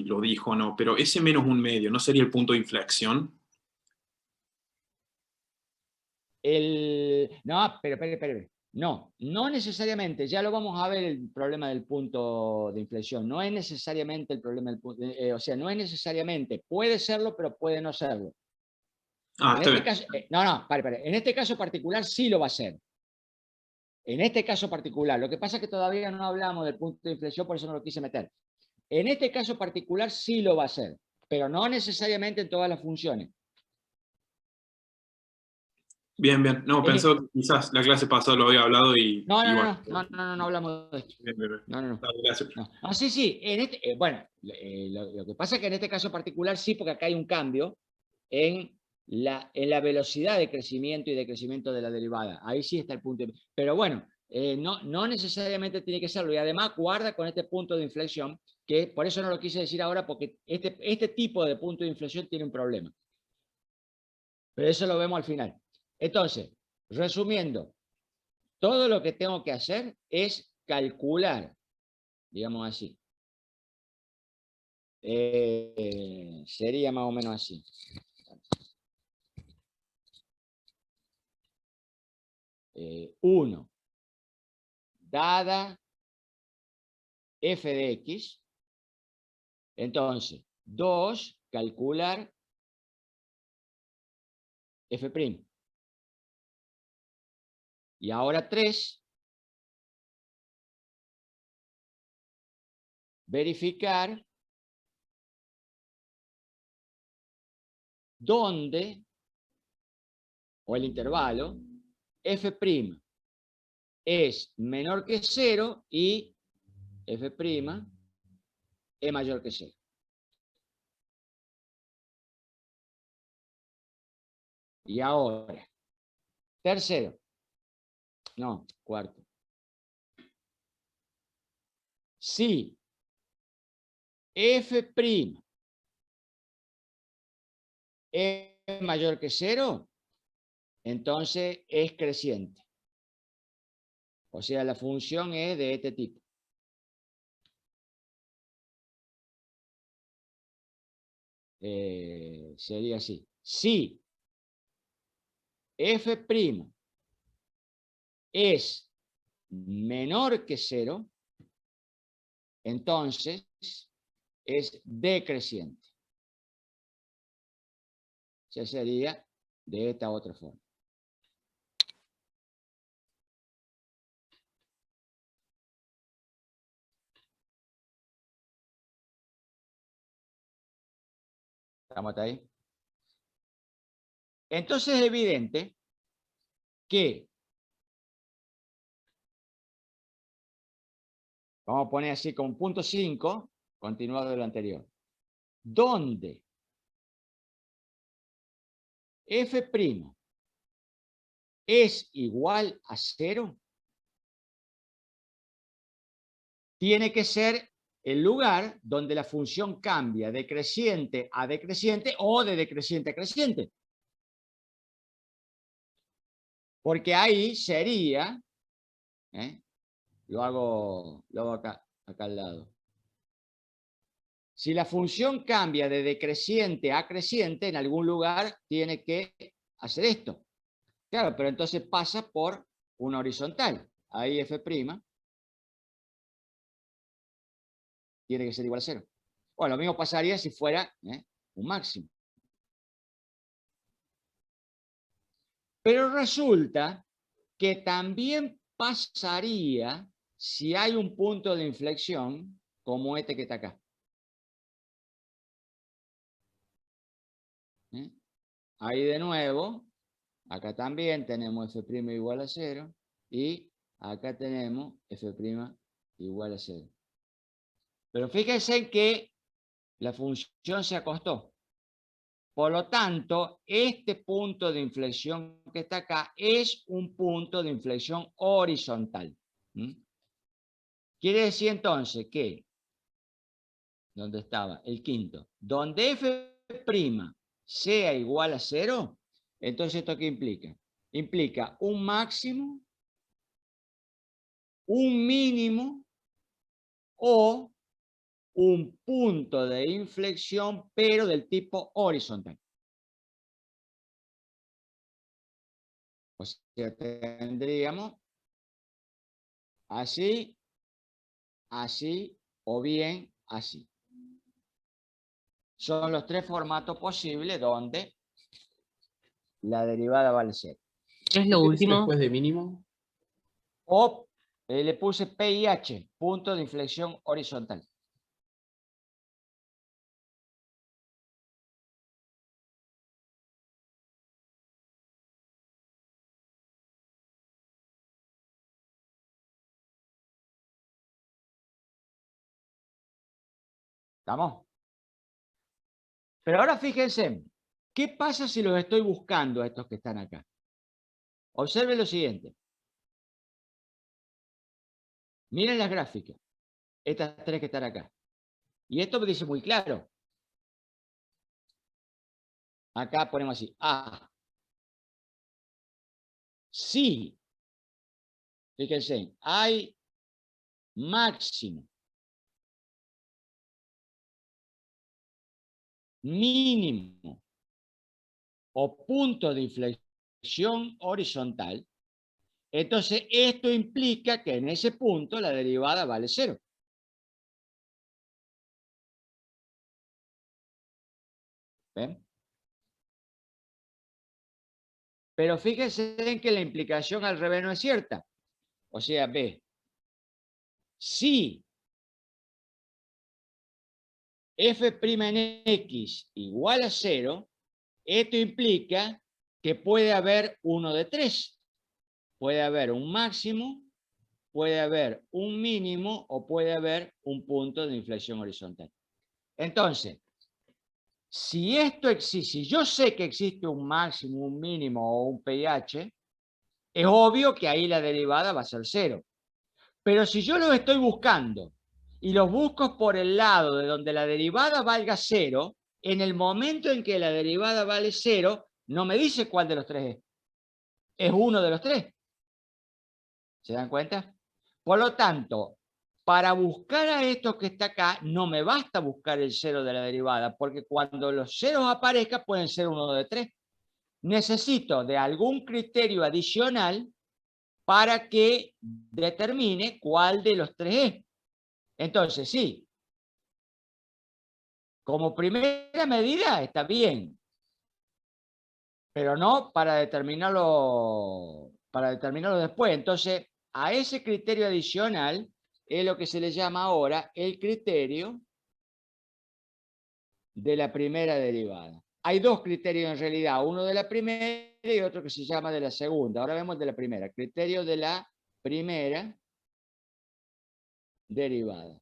lo dijo o no, pero ese -1/2, ¿no sería el punto de inflexión? No, pero espere. No necesariamente. Ya lo vamos a ver el problema del punto de inflexión. No es necesariamente el problema del punto, o sea, no es necesariamente. Puede serlo, pero puede no serlo. Ah, En está este bien. caso, pare. En este caso particular sí lo va a ser. En este caso particular. Lo que pasa es que todavía no hablamos del punto de inflexión, por eso no lo quise meter. En este caso particular sí lo va a hacer, pero no necesariamente en todas las funciones. Bien. No, pensé que quizás la clase pasada lo había hablado y No bueno. hablamos de esto. Bien. No. Gracias. No, sí. Bueno, lo que pasa es que en este caso particular sí, porque acá hay un cambio en la velocidad de crecimiento y decrecimiento de la derivada. Ahí sí está el punto. Pero bueno, no necesariamente tiene que serlo. Y además guarda con este punto de inflexión, que por eso no lo quise decir ahora, porque este tipo de punto de inflexión tiene un problema. Pero eso lo vemos al final. Entonces, resumiendo, todo lo que tengo que hacer es calcular, digamos así. Sería más o menos así. Uno, dada f de x, entonces 2, calcular f'. Y ahora 3, verificar dónde, o el intervalo, f' es menor que 0 y f' es mayor que 0. Y ahora, cuarto. Si f' es mayor que 0, entonces es creciente. O sea, la función es de este tipo. Sería así. Si f' es menor que 0, entonces es decreciente. Ya sería de esta otra forma. ¿Estamos hasta ahí? Entonces es evidente que, vamos a poner así como punto 5, continuado de lo anterior, donde f' es igual a 0, tiene que ser el lugar donde la función cambia de creciente a decreciente o de decreciente a creciente. Porque ahí sería, lo hago acá al lado. Si la función cambia de decreciente a creciente, en algún lugar tiene que hacer esto. Claro, pero entonces pasa por una horizontal. Ahí f' tiene que ser igual a 0. Bueno, lo mismo pasaría si fuera un máximo. Pero resulta que también pasaría si hay un punto de inflexión como este que está acá. ¿Eh? Ahí de nuevo, acá también tenemos f' igual a 0 y acá tenemos f' igual a 0. Pero fíjense que la función se acostó. Por lo tanto, este punto de inflexión que está acá es un punto de inflexión horizontal. Quiere decir entonces que, ¿dónde estaba? El quinto. Donde f' sea igual a 0, entonces ¿esto qué implica? Implica un máximo, un mínimo o un punto de inflexión, pero del tipo horizontal. O sea, tendríamos así, así o bien así. Son los tres formatos posibles donde la derivada vale 0. ¿Qué es lo último? Después de mínimo. O le puse P y H, punto de inflexión horizontal. ¿Estamos? Pero ahora fíjense, ¿qué pasa si los estoy buscando a estos que están acá? Observen lo siguiente. Miren las gráficas. Estas tres que están acá. Y esto me dice muy claro. Acá ponemos así. A. Si, fíjense, hay máximo, mínimo o punto de inflexión horizontal, entonces esto implica que en ese punto la derivada vale 0. ¿Ven? Pero fíjense en que la implicación al revés no es cierta. O sea, ve, si f' en x igual a 0, esto implica que puede haber uno de tres. Puede haber un máximo, puede haber un mínimo o puede haber un punto de inflexión horizontal. Entonces, si esto existe, si yo sé que existe un máximo, un mínimo o un pH, es obvio que ahí la derivada va a ser 0. Pero si yo los estoy buscando y los busco por el lado de donde la derivada valga 0, en el momento en que la derivada vale 0, no me dice cuál de los tres es. Es uno de los tres. ¿Se dan cuenta? Por lo tanto, para buscar a esto que está acá, no me basta buscar el 0 de la derivada, porque cuando los ceros aparezcan pueden ser uno de tres. Necesito de algún criterio adicional para que determine cuál de los tres es. Entonces, sí, como primera medida está bien, pero no para determinarlo después. Entonces, a ese criterio adicional es lo que se le llama ahora el criterio de la primera derivada. Hay dos criterios en realidad, uno de la primera y otro que se llama de la segunda. Ahora vemos de la primera, criterio de la primera derivada.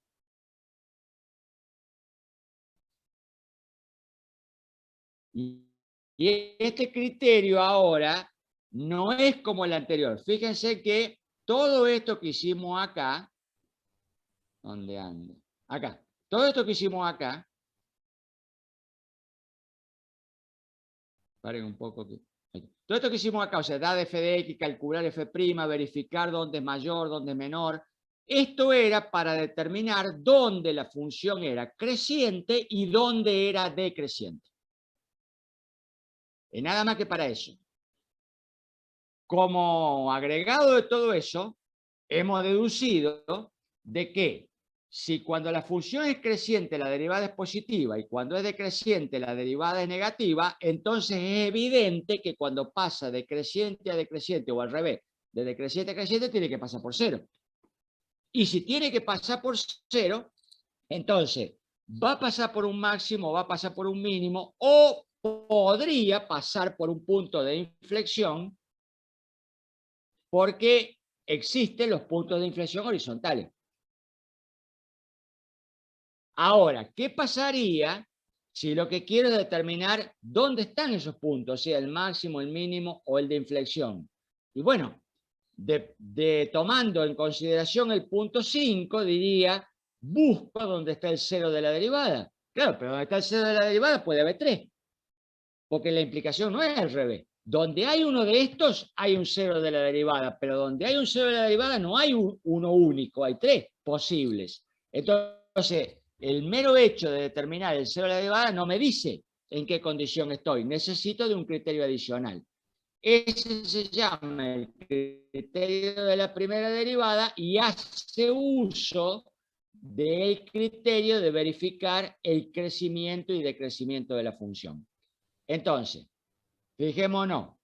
Y este criterio ahora no es como el anterior. Fíjense que todo esto que hicimos acá, ¿dónde anda? Acá. Todo esto que hicimos acá, paren un poco. Todo esto que hicimos acá, o sea, dar f de x, calcular f', verificar dónde es mayor, dónde es menor, esto era para determinar dónde la función era creciente y dónde era decreciente. Y nada más que para eso. Como agregado de todo eso, hemos deducido de que si cuando la función es creciente la derivada es positiva y cuando es decreciente la derivada es negativa, entonces es evidente que cuando pasa de creciente a decreciente o al revés, de decreciente a creciente tiene que pasar por cero. Y si tiene que pasar por cero, entonces va a pasar por un máximo, va a pasar por un mínimo o podría pasar por un punto de inflexión porque existen los puntos de inflexión horizontales. Ahora, ¿qué pasaría si lo que quiero es determinar dónde están esos puntos, o sea, el máximo, el mínimo o el de inflexión? Y bueno, tomando en consideración el punto 5, diría, busco dónde está el cero de la derivada. Claro, pero donde está el cero de la derivada puede haber 3, porque la implicación no es al revés. Donde hay uno de estos, hay un cero de la derivada, pero donde hay un cero de la derivada no hay uno único, hay 3 posibles. Entonces, el mero hecho de determinar el cero de la derivada no me dice en qué condición estoy. Necesito de un criterio adicional. Ese se llama el criterio de la primera derivada y hace uso del criterio de verificar el crecimiento y decrecimiento de la función. Entonces, fijémonos.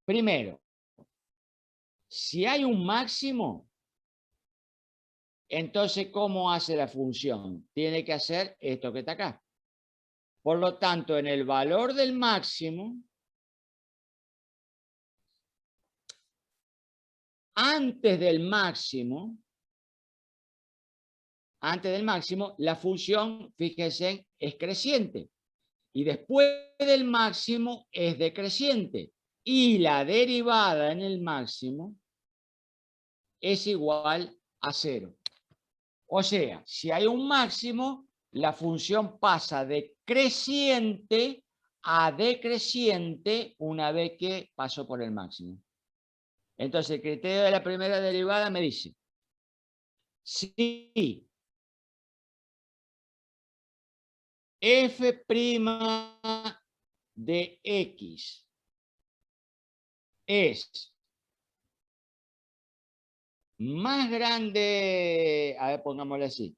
Primero, si hay un máximo, entonces, ¿cómo hace la función? Tiene que hacer esto que está acá. Por lo tanto, en el valor del máximo, antes del máximo, la función, fíjense, es creciente. Y después del máximo es decreciente. Y la derivada en el máximo es igual a 0. O sea, si hay un máximo, la función pasa de creciente a decreciente una vez que pasó por el máximo. Entonces, el criterio de la primera derivada me dice, si f' de x es más grande, a ver, pongámoslo así,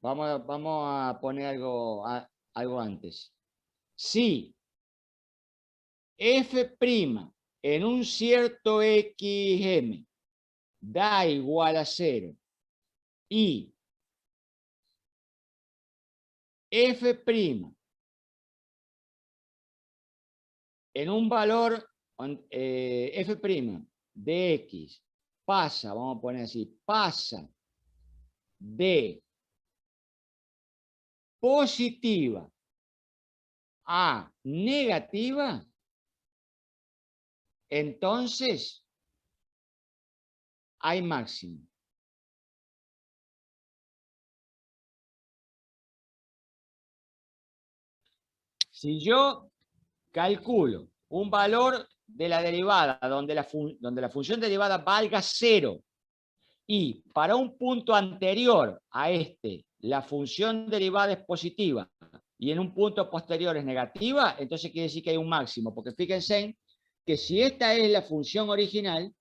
vamos a poner algo antes. Si f' en un cierto xm da igual a 0 y f' en un valor f' de x pasa, vamos a poner así, pasa de positiva a negativa, entonces hay máximo. Si yo calculo un valor de la derivada donde la función derivada valga 0 y para un punto anterior a este la función derivada es positiva y en un punto posterior es negativa, entonces quiere decir que hay un máximo, porque fíjense que si esta es la función original,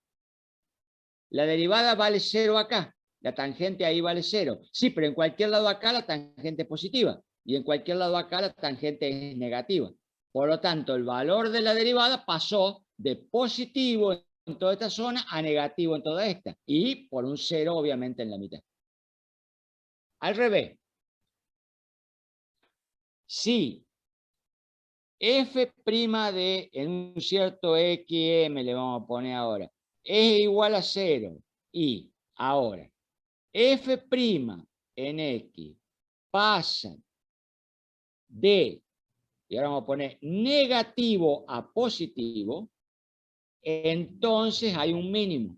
la derivada vale 0 acá, la tangente ahí vale 0. Sí, pero en cualquier lado acá la tangente es positiva y en cualquier lado acá la tangente es negativa. Por lo tanto, el valor de la derivada pasó de positivo en toda esta zona a negativo en toda esta. Y por un 0, obviamente, en la mitad. Al revés. Si f' en un cierto xm, le vamos a poner ahora, es igual a 0 y ahora f' en x pasa de, y ahora vamos a poner negativo a positivo, entonces hay un mínimo.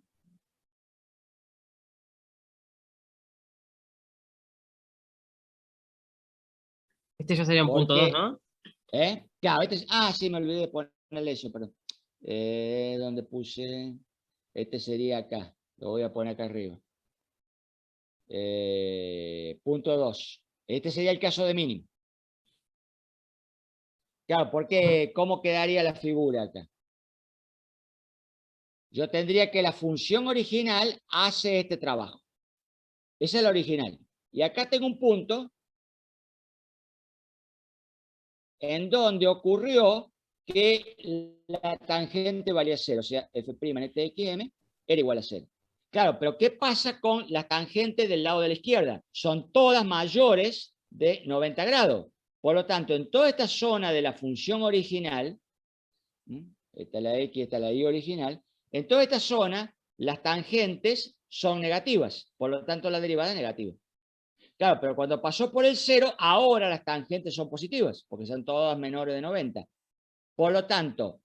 Este ya sería un punto 2, ¿no? Claro, sí, me olvidé de ponerle eso, pero donde puse, este sería acá, lo voy a poner acá arriba. Punto 2. Este sería el caso de mínimo. Claro, porque ¿cómo quedaría la figura acá? Yo tendría que la función original hace este trabajo. Esa es la original. Y acá tengo un punto en donde ocurrió que la tangente valía 0, o sea, f' en este de xm era igual a 0. Claro, pero ¿qué pasa con las tangentes del lado de la izquierda? Son todas mayores de 90 grados. Por lo tanto, en toda esta zona de la función original, esta es la x, esta es la y original, en toda esta zona las tangentes son negativas, por lo tanto la derivada es negativa. Claro, pero cuando pasó por el 0, ahora las tangentes son positivas, porque son todas menores de 90. Por lo tanto,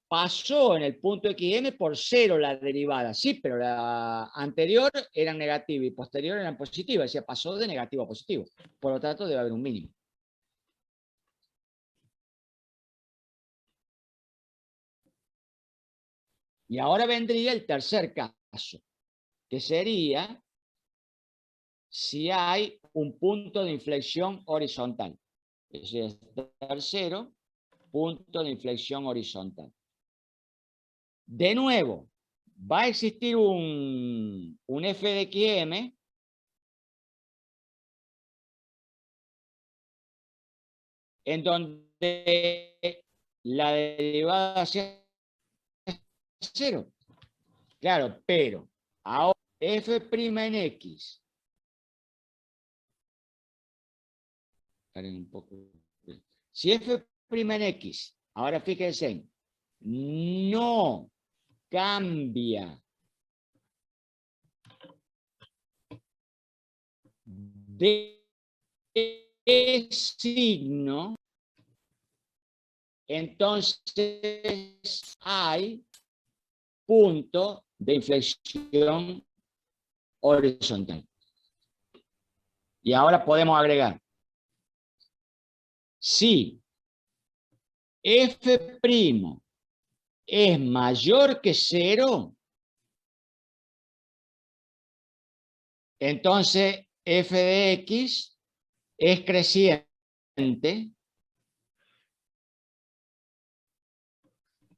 pasó en el punto xm por 0 la derivada, sí, pero la anterior era negativa y posterior eran positivas, o sea, pasó de negativo a positivo. Por lo tanto, debe haber un mínimo. Y ahora vendría el tercer caso, que sería si hay un punto de inflexión horizontal. Ese es el tercero, punto de inflexión horizontal. De nuevo, va a existir un f de xm en donde la derivada sea 0. Claro, pero ahora f' en x. Paren un poco. Si f' en x, ahora fíjense, no cambia de signo, entonces hay punto de inflexión horizontal. Y ahora podemos agregar, si f' es mayor que 0, entonces f de x es creciente,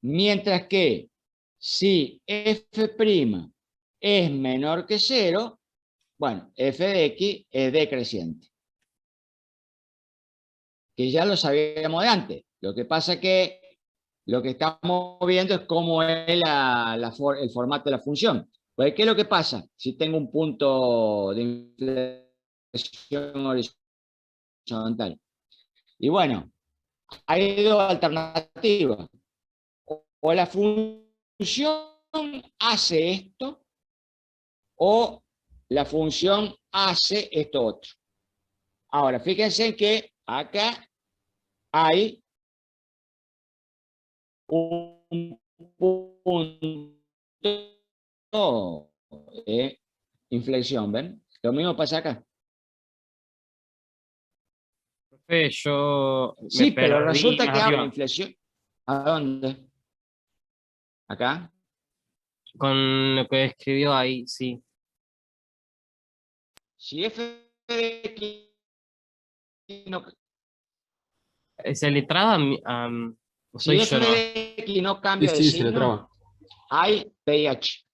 mientras que si f' es menor que 0, bueno, f de x es decreciente. Que ya lo sabíamos de antes. Lo que pasa es que lo que estamos viendo es cómo es el formato de la función. Pues, ¿qué es lo que pasa? Si tengo un punto de inflexión horizontal. Y bueno, hay dos alternativas. O la función hace esto, o la función hace esto otro. Ahora, fíjense que acá hay un punto de inflexión, ¿ven? Lo mismo pasa acá. Profe, yo Sí, me pero perdí resulta más que ahora la arriba. inflexión... ¿A dónde? ¿Acá? Con lo que escribió ahí, sí. Si f de x no, ¿Es el letrada? ¿O soy si f yo nomás? de x no Sí, cambia de sí, se le signo, traba. hay pH.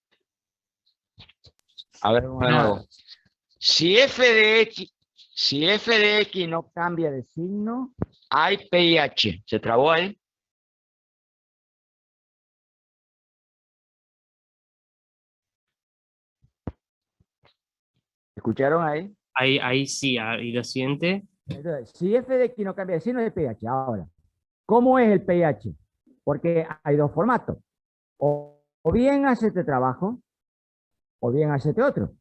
A ver, de Pero- nuevo. Si f de x no cambia de signo, hay pH. ¿Se trabó ahí? ¿Escucharon ahí? Ahí sí, y lo siguiente. Entonces, si f de x no cambia de signo, es pH. Ahora, ¿cómo es el pH? Porque hay dos formatos. O bien hace este trabajo, o bien hace este otro.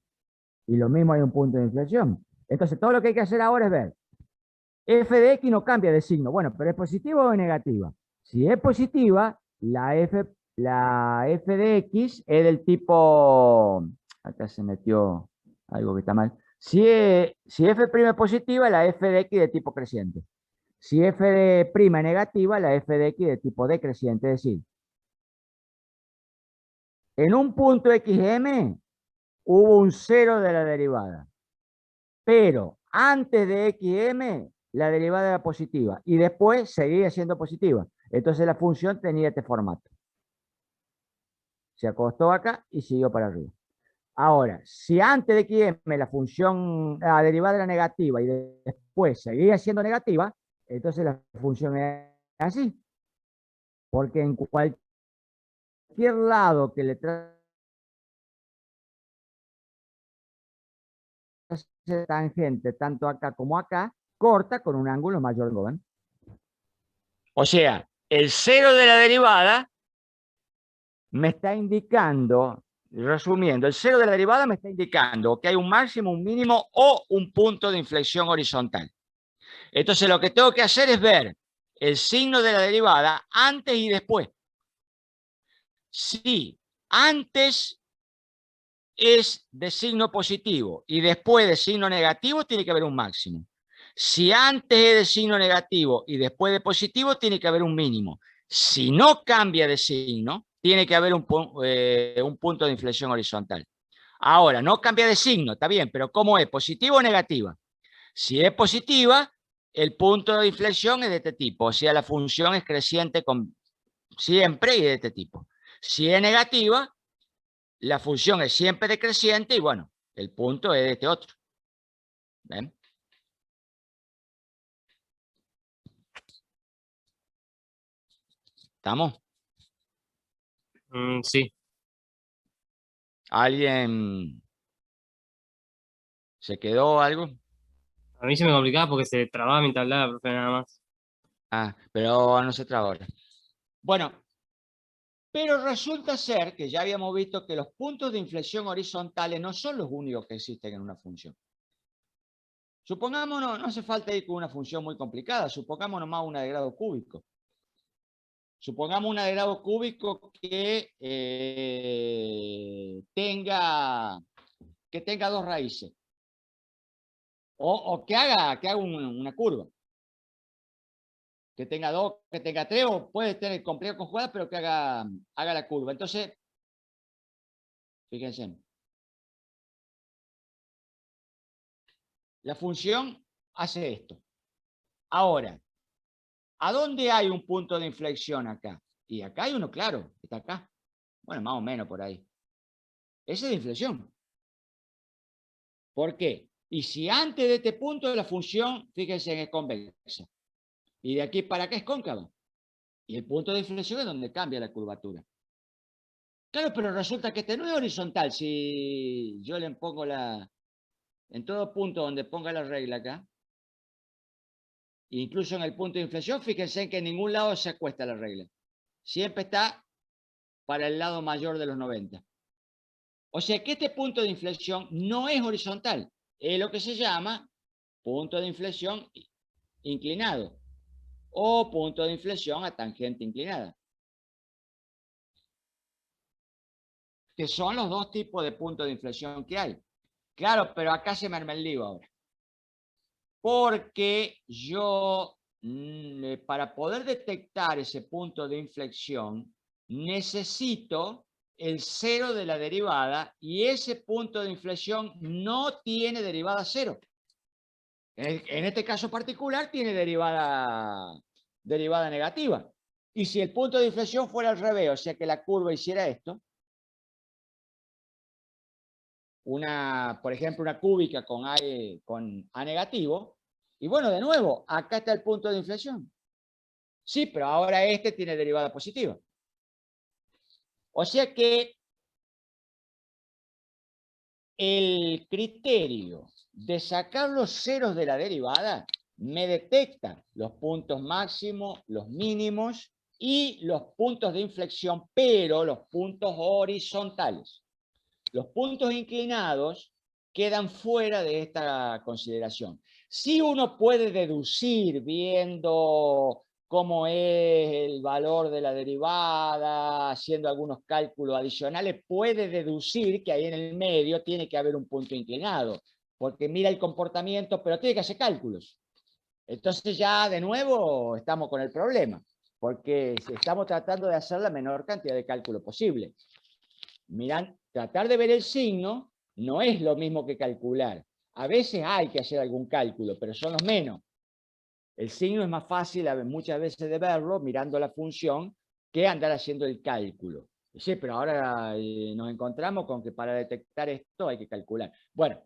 Y lo mismo hay un punto de inflexión. Entonces, todo lo que hay que hacer ahora es ver, f de x no cambia de signo. Bueno, pero ¿es positiva o es negativa? Si es positiva, la f de x es del tipo... Acá se metió algo que está mal. Si f' es positiva, la f de x de tipo creciente. Si f de prima es negativa, la f de x de tipo decreciente. Es decir, en un punto xm hubo un 0 de la derivada. Pero antes de xm, la derivada era positiva. Y después seguía siendo positiva. Entonces la función tenía este formato. Se acostó acá y siguió para arriba. Ahora, si antes de XM la función, la derivada era negativa y después seguía siendo negativa, entonces la función es así. Porque en cualquier lado que le trace tangente, tanto acá como acá, corta con un ángulo mayor. ¿Ven? O sea, el cero de la derivada me está indicando, resumiendo, el cero de la derivada me está indicando que hay un máximo, un mínimo o un punto de inflexión horizontal. Entonces lo que tengo que hacer es ver el signo de la derivada antes y después. Si antes es de signo positivo y después de signo negativo, tiene que haber un máximo. Si antes es de signo negativo y después de positivo, tiene que haber un mínimo. Si no cambia de signo, tiene que haber un punto de inflexión horizontal. Ahora, no cambia de signo, está bien, pero ¿cómo es? ¿Positiva o negativa? Si es positiva, el punto de inflexión es de este tipo, o sea, la función es creciente siempre y de este tipo. Si es negativa, la función es siempre decreciente y bueno, el punto es de este otro. ¿Ven? ¿Estamos? Sí. ¿Alguien se quedó algo? A mí se me complicaba porque se trababa mientras hablaba, profe, nada más. Ah, pero no se traba ahora. Bueno, pero resulta ser que ya habíamos visto que los puntos de inflexión horizontales no son los únicos que existen en una función. Supongamos, no hace falta ir con una función muy complicada, supongamos nomás una de grado cúbico. Supongamos una de grado cúbico que tenga dos raíces. O que haga una curva. Que tenga dos, que tenga tres, o puede tener complejo conjugada, pero que haga la curva. Entonces, fíjense. La función hace esto. Ahora, ¿a dónde hay un punto de inflexión acá? Y acá hay uno, claro, está acá. Bueno, más o menos por ahí. Ese es de inflexión. ¿Por qué? Y si antes de este punto la función, fíjense, es convexa. Y de aquí para acá es cóncava. Y el punto de inflexión es donde cambia la curvatura. Claro, pero resulta que este no es horizontal. Si yo le pongo en todo punto donde ponga la regla acá, incluso en el punto de inflexión, fíjense que en ningún lado se acuesta la regla. Siempre está para el lado mayor de los 90. O sea que este punto de inflexión no es horizontal. Es lo que se llama punto de inflexión inclinado o punto de inflexión a tangente inclinada. Que son los dos tipos de puntos de inflexión que hay. Claro, pero acá se me arma el lío ahora. Porque yo, para poder detectar ese punto de inflexión, necesito el cero de la derivada y ese punto de inflexión no tiene derivada cero. En este caso particular tiene derivada negativa. Y si el punto de inflexión fuera al revés, o sea que la curva hiciera esto, por ejemplo, una cúbica con A negativo, y bueno, de nuevo, acá está el punto de inflexión. Sí, pero ahora este tiene derivada positiva. O sea que el criterio de sacar los ceros de la derivada me detecta los puntos máximos, los mínimos y los puntos de inflexión, pero los puntos horizontales. Los puntos inclinados quedan fuera de esta consideración. Si uno puede deducir viendo cómo es el valor de la derivada, haciendo algunos cálculos adicionales, puede deducir que ahí en el medio tiene que haber un punto inclinado, porque mira el comportamiento, pero tiene que hacer cálculos. Entonces ya de nuevo estamos con el problema, porque estamos tratando de hacer la menor cantidad de cálculo posible. Miran, tratar de ver el signo no es lo mismo que calcular. A veces hay que hacer algún cálculo, pero son los menos. El signo es más fácil muchas veces de verlo mirando la función que andar haciendo el cálculo. Sí, pero ahora nos encontramos con que para detectar esto hay que calcular. Bueno,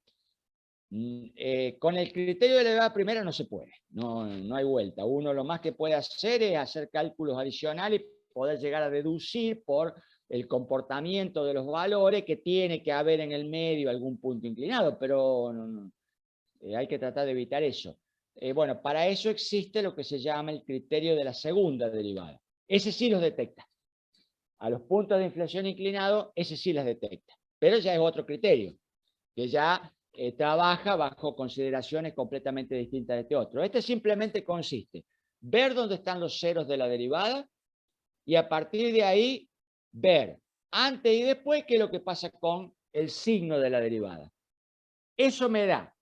con el criterio de la derivada primera no se puede, no hay vuelta. Uno lo más que puede hacer es hacer cálculos adicionales y poder llegar a deducir por el comportamiento de los valores que tiene que haber en el medio algún punto inclinado, pero hay que tratar de evitar eso. Bueno, para eso existe lo que se llama el criterio de la segunda derivada. Ese sí los detecta. A los puntos de inflexión inclinado, ese sí las detecta. Pero ya es otro criterio, que ya trabaja bajo consideraciones completamente distintas de este otro. Este simplemente consiste en ver dónde están los ceros de la derivada y a partir de ahí ver antes y después qué es lo que pasa con el signo de la derivada. Eso me da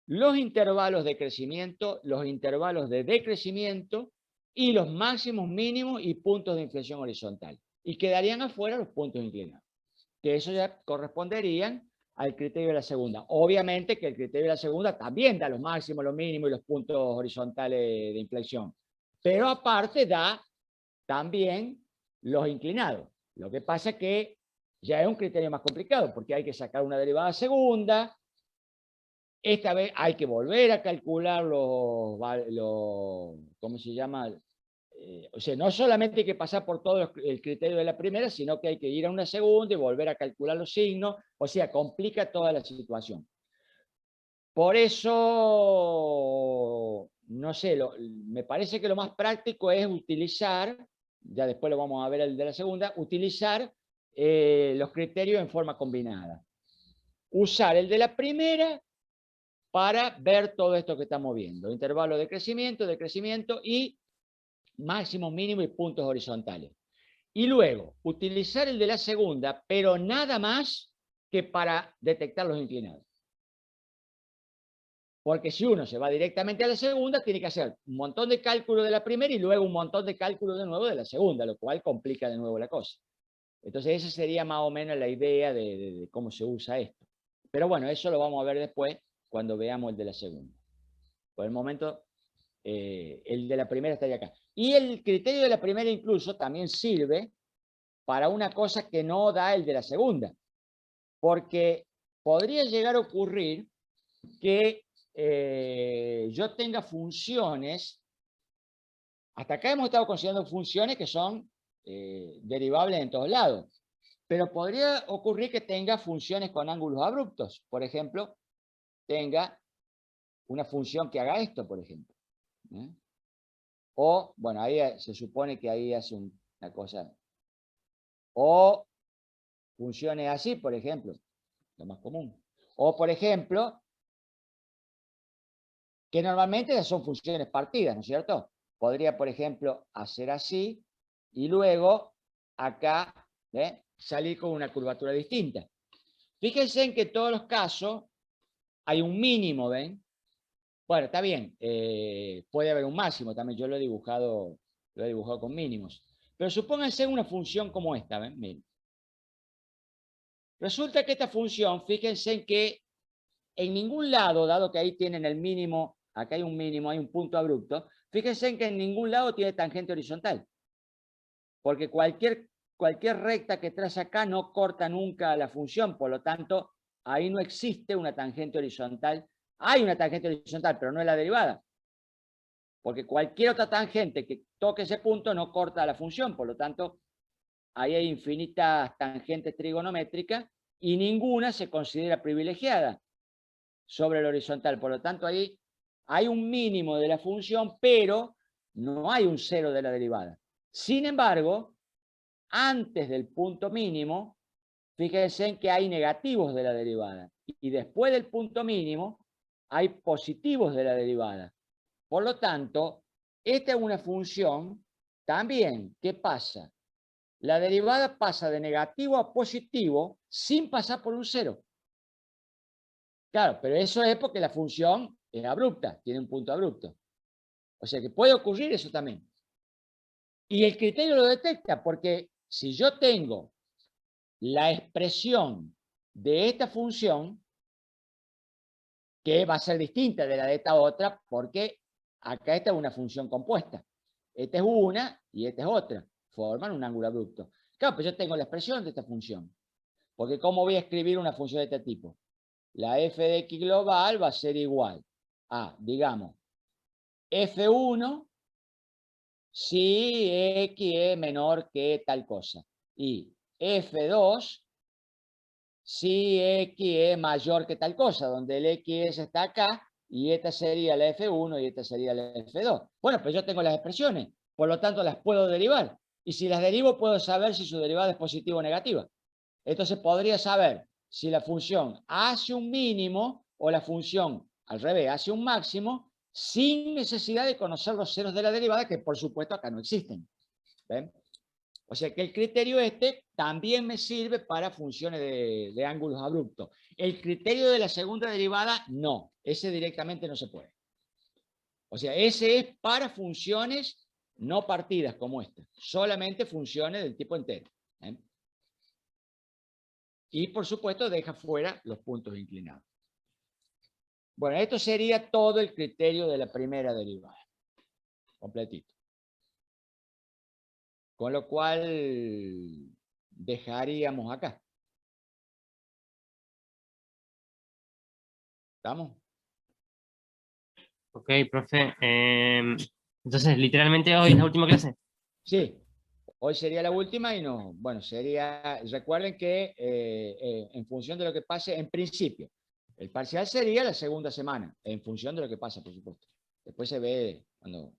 los intervalos de crecimiento, los intervalos de decrecimiento y los máximos, mínimos y puntos de inflexión horizontal. Y quedarían afuera los puntos inclinados, que eso ya corresponderían al criterio de la segunda. Obviamente que el criterio de la segunda también da los máximos, los mínimos y los puntos horizontales de inflexión, pero aparte da también los inclinados. Lo que pasa es que ya es un criterio más complicado porque hay que sacar una derivada segunda. Esta vez hay que volver a calcular ¿cómo se llama? O sea, no solamente hay que pasar por todo el criterio de la primera, sino que hay que ir a una segunda y volver a calcular los signos. O sea, complica toda la situación. Por eso, no sé, me parece que lo más práctico es utilizar, ya después lo vamos a ver el de la segunda, utilizar los criterios en forma combinada. Usar el de la primera para ver todo esto que estamos viendo. Intervalo de crecimiento y máximo, mínimo y puntos horizontales. Y luego, utilizar el de la segunda, pero nada más que para detectar los inclinados. Porque si uno se va directamente a la segunda, tiene que hacer un montón de cálculos de la primera y luego un montón de cálculos de nuevo de la segunda, lo cual complica de nuevo la cosa. Entonces esa sería más o menos la idea de cómo se usa esto. Pero bueno, eso lo vamos a ver después cuando veamos el de la segunda. Por el momento, el de la primera estaría acá. Y el criterio de la primera incluso también sirve para una cosa que no da el de la segunda. Porque podría llegar a ocurrir que yo tenga funciones, hasta acá hemos estado considerando funciones que son derivables en todos lados, pero podría ocurrir que tenga funciones con ángulos abruptos. Por ejemplo, tenga una función que haga esto, por ejemplo. O, bueno, ahí se supone que ahí hace una cosa. O funciones así, por ejemplo, lo más común. O, por ejemplo, que normalmente son funciones partidas, ¿no es cierto? Podría, por ejemplo, hacer así y luego acá salir con una curvatura distinta. Fíjense en que en todos los casos hay un mínimo, ¿ven? Bueno, está bien, puede haber un máximo también, yo lo he dibujado con mínimos. Pero supónganse una función como esta, ¿ven? Miren. Resulta que esta función, fíjense en que en ningún lado, dado que ahí tienen el mínimo, acá hay un mínimo, hay un punto abrupto, fíjense en que en ningún lado tiene tangente horizontal. Porque cualquier recta que traza acá no corta nunca la función, por lo tanto, ahí no existe una tangente horizontal. Hay una tangente horizontal, pero no es la derivada. Porque cualquier otra tangente que toque ese punto no corta la función, por lo tanto, ahí hay infinitas tangentes trigonométricas y ninguna se considera privilegiada sobre el horizontal. Por lo tanto, ahí hay un mínimo de la función, pero no hay un cero de la derivada. Sin embargo, antes del punto mínimo, fíjense en que hay negativos de la derivada. Y después del punto mínimo, hay positivos de la derivada. Por lo tanto, esta es una función también. ¿Qué pasa? La derivada pasa de negativo a positivo sin pasar por un cero. Claro, pero eso es porque la función es abrupta, tiene un punto abrupto. O sea que puede ocurrir eso también. Y el criterio lo detecta porque si yo tengo la expresión de esta función, que va a ser distinta de la de esta otra, porque acá esta es una función compuesta. Esta es una y esta es otra. Forman un ángulo abrupto. Claro, pero yo tengo la expresión de esta función. Porque ¿cómo voy a escribir una función de este tipo? La f de x global va a ser igual a, digamos, f1 si x es menor que tal cosa. Y f2 si x es mayor que tal cosa, donde el x está acá, y esta sería la f1 y esta sería la f2. Bueno, pues yo tengo las expresiones, por lo tanto las puedo derivar. Y si las derivo, puedo saber si su derivada es positiva o negativa. Entonces podría saber si la función hace un mínimo o la función, al revés, hace un máximo, sin necesidad de conocer los ceros de la derivada, que por supuesto acá no existen. ¿Ven? O sea que el criterio este también me sirve para funciones de ángulos abruptos. El criterio de la segunda derivada, no. Ese directamente no se puede. O sea, ese es para funciones no partidas como esta. Solamente funciones del tipo entero. ¿Eh? Y por supuesto deja fuera los puntos inclinados. Bueno, esto sería todo el criterio de la primera derivada. Completito. Con lo cual dejaríamos acá. ¿Estamos? Ok, profe. Entonces, literalmente hoy es la última clase. Sí. Hoy sería la última y no, bueno, sería, recuerden que en función de lo que pase, en principio, el parcial sería la segunda semana, en función de lo que pasa, por supuesto. Después se ve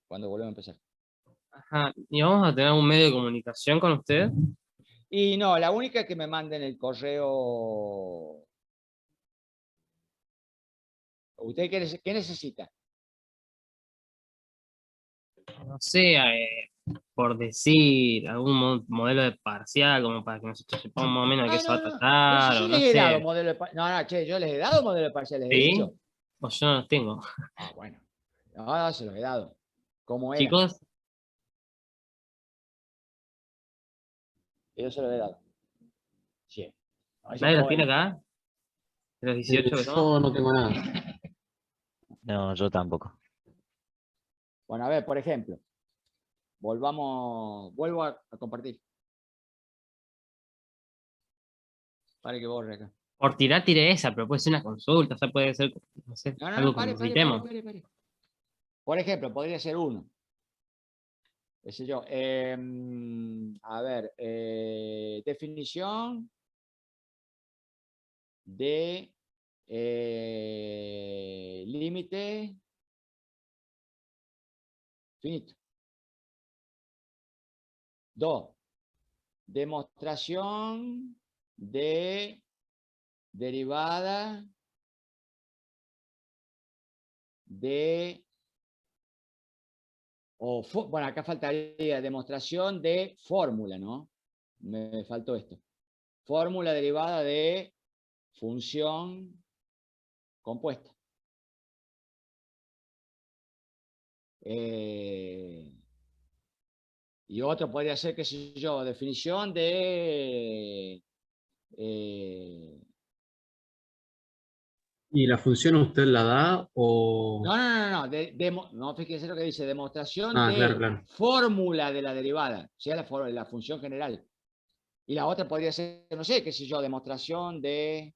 cuando volvemos a empezar. Ajá. ¿Y vamos a tener un medio de comunicación con usted? Y no, la única es que me manden el correo. ¿Usted qué necesita? No sé, por decir, algún modelo de parcial, como para que nosotros sepamos más o menos de qué se va a Pero si tratar, yo o no les he dado sé. modelo de parcial. No, che, yo les he dado modelo de parcial, les he ¿Sí? dicho. O yo no los tengo. Ah, bueno. No, se los he dado. ¿Cómo eran? Chicos, Yo se los he dado. Sí. No, ¿nadie los yo, tiene acá? ¿De los 18 que somos? Yo no tengo nada. No, yo tampoco. bueno, a ver, por ejemplo. Vuelvo a compartir. Para que borre acá. Por tirar, tire esa, pero puede ser una consulta, o sea, puede ser, no sé, No, algo que pare. necesitemos. Por ejemplo, podría ser uno. Qué sé yo. A ver, definición de límite finito. 2. Demostración de derivada de, bueno, acá faltaría demostración de fórmula, ¿no? Me faltó esto. Fórmula derivada de función compuesta. Y otro podría ser, qué sé yo, definición de... ¿Y la función usted la da o...? no, fíjese lo que dice, demostración Ah, claro, de claro. fórmula de la derivada, o sea, la función general. Y la otra podría ser, no sé, qué sé yo, demostración de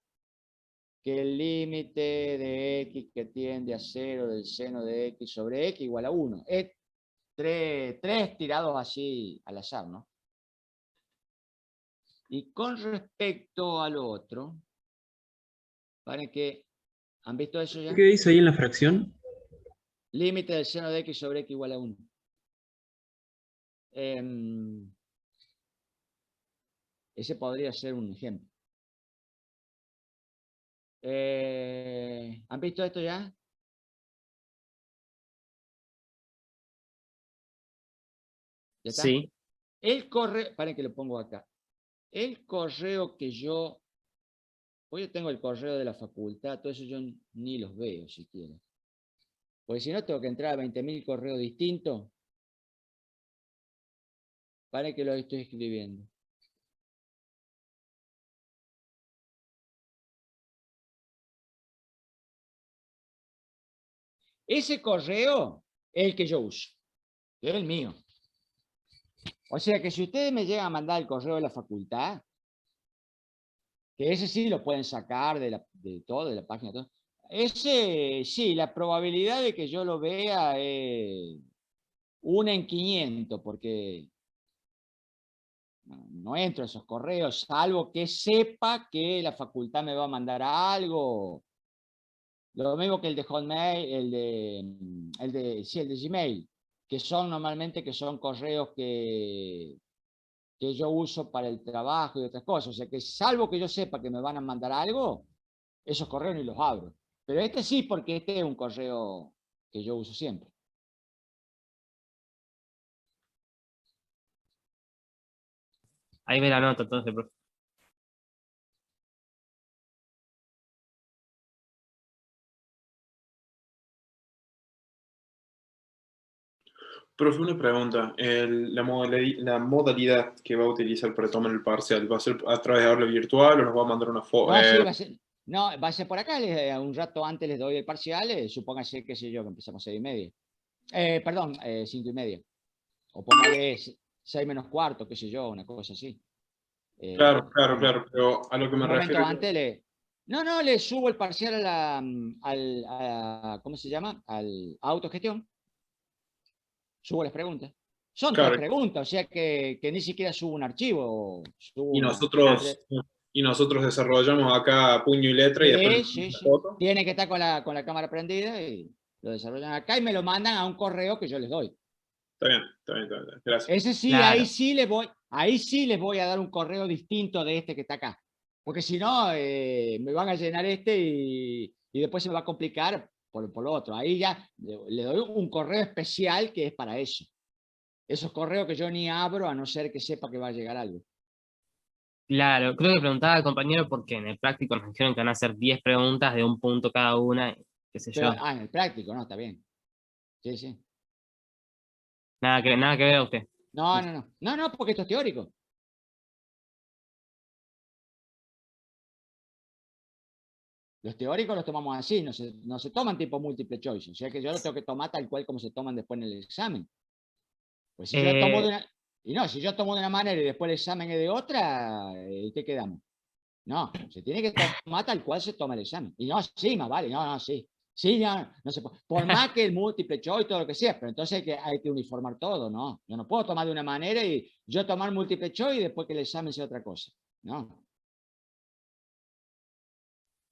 que el límite de x que tiende a 0 del seno de x sobre x igual a 1. Es tres tirados así al azar, ¿no? Y con respecto al otro, ¿para que han visto eso ya? ¿Qué dice ahí en la fracción? Límite del seno de x sobre x igual a 1. Ese podría ser un ejemplo. ¿Han visto esto ya? ¿Ya está? Sí. El correo, paren que lo pongo acá. El correo que yo tengo el correo de la facultad, todo eso yo ni los veo siquiera. Porque si no tengo que entrar a 20.000 correos distintos. Paren que los estoy escribiendo. Ese correo es el que yo uso. Es el mío. O sea que si ustedes me llegan a mandar el correo de la facultad, que ese sí lo pueden sacar de todo, de la página, todo. Ese sí, la probabilidad de que yo lo vea es 1 en 500, porque no entro a esos correos, salvo que sepa que la facultad me va a mandar algo. Lo mismo que el de Hotmail, sí, el de Gmail, que son normalmente correos que yo uso para el trabajo y otras cosas. O sea que salvo que yo sepa que me van a mandar algo, esos correos ni los abro. Pero este sí, porque este es un correo que yo uso siempre. Ahí me la anoto entonces, profe. Profe, una pregunta. La modalidad que va a utilizar para tomar el parcial, ¿va a ser a través de aula virtual o nos va a mandar una foto? No, sí, va a ser por acá. Un rato antes les doy el parcial. Supóngase, qué sé yo, que empezamos a 6:30. Perdón, 5:30. O póngale 6 menos cuarto, qué sé yo, una cosa así. Claro, pero a lo que me Un momento refiero... antes No, le subo el parcial ¿cómo se llama? Al autogestión. Subo las preguntas. Son Claro, 3 preguntas, o sea que ni siquiera subo un archivo. Subo y una. nosotros desarrollamos acá puño y letra y después le Sí, mandamos sí. la foto. Tiene que estar con la cámara prendida y lo desarrollan acá y me lo mandan a un correo que yo les doy. Está bien, está bien, está bien. Gracias. Ese sí, Claro. ahí sí les voy a dar un correo distinto de este que está acá. Porque si no, me van a llenar este y después se me va a complicar por lo otro. Ahí ya le doy un correo especial que es para eso. Esos correos que yo ni abro a no ser que sepa que va a llegar algo. Claro, creo que preguntaba al compañero porque en el práctico nos dijeron que van a hacer 10 preguntas de un punto cada una, y qué sé Pero, yo. en el práctico, no, está bien. Sí, sí. Nada que ver a usted. No, porque esto es teórico. Los teóricos los tomamos así, no se toman tipo múltiple choice. O sea que yo lo tengo que tomar tal cual como se toman después en el examen. Pues si yo tomo de una. Y no, si yo tomo de una manera y después el examen es de otra, ¿qué quedamos? No, se tiene que tomar tal cual se toma el examen. Y no, sí, más vale, no, sí. Sí, ya, no se puede. Por más que el múltiple choice, todo lo que sea, pero entonces hay que uniformar todo, ¿no? Yo no puedo tomar de una manera y yo tomar múltiple choice y después que el examen sea otra cosa. No.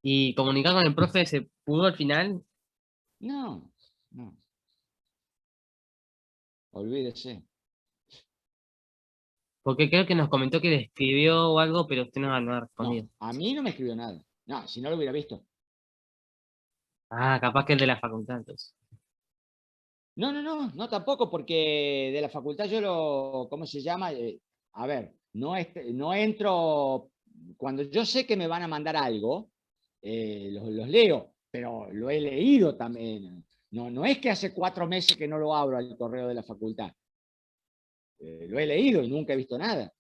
¿Y comunicar con el profe se pudo al final? No. Olvídese. Porque creo que nos comentó que le escribió o algo, pero usted no ha No, respondido. a mí no me escribió nada. No, si no lo hubiera visto. Ah, capaz que el de la facultad, entonces. No, tampoco, porque de la facultad ¿cómo se llama? A ver, no entro, cuando yo sé que me van a mandar algo, los leo, pero lo he leído también. No es que hace 4 meses que no lo abro al correo de la facultad. Lo he leído y nunca he visto nada.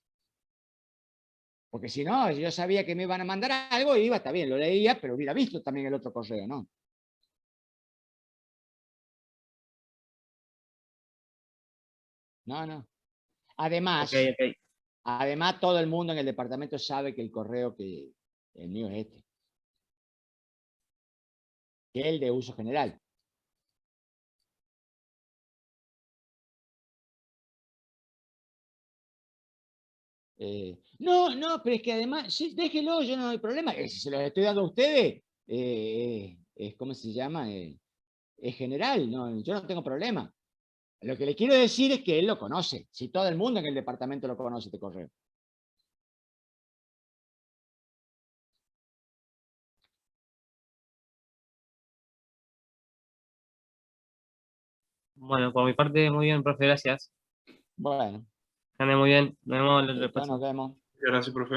Porque si no, yo sabía que me iban a mandar algo, iba, está bien, lo leía, pero hubiera visto también el otro correo, ¿no? No. Además, Ok. Además, todo el mundo en el departamento sabe que el correo que el mío es este, que es el de uso general. No, pero es que además, sí, déjelo, yo no hay problema. Si se los estoy dando a ustedes, ¿cómo se llama? Es general, no, yo no tengo problema. Lo que le quiero decir es que él lo conoce. Si todo el mundo en el departamento lo conoce, este correo. Bueno, por mi parte, muy bien, profe, gracias. Bueno, Ande muy bien. Nos vemos en el listo, próximo. nos vemos. Gracias, profe.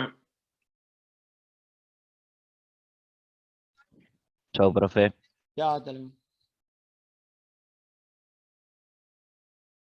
Chau, profe. Chao, hasta luego.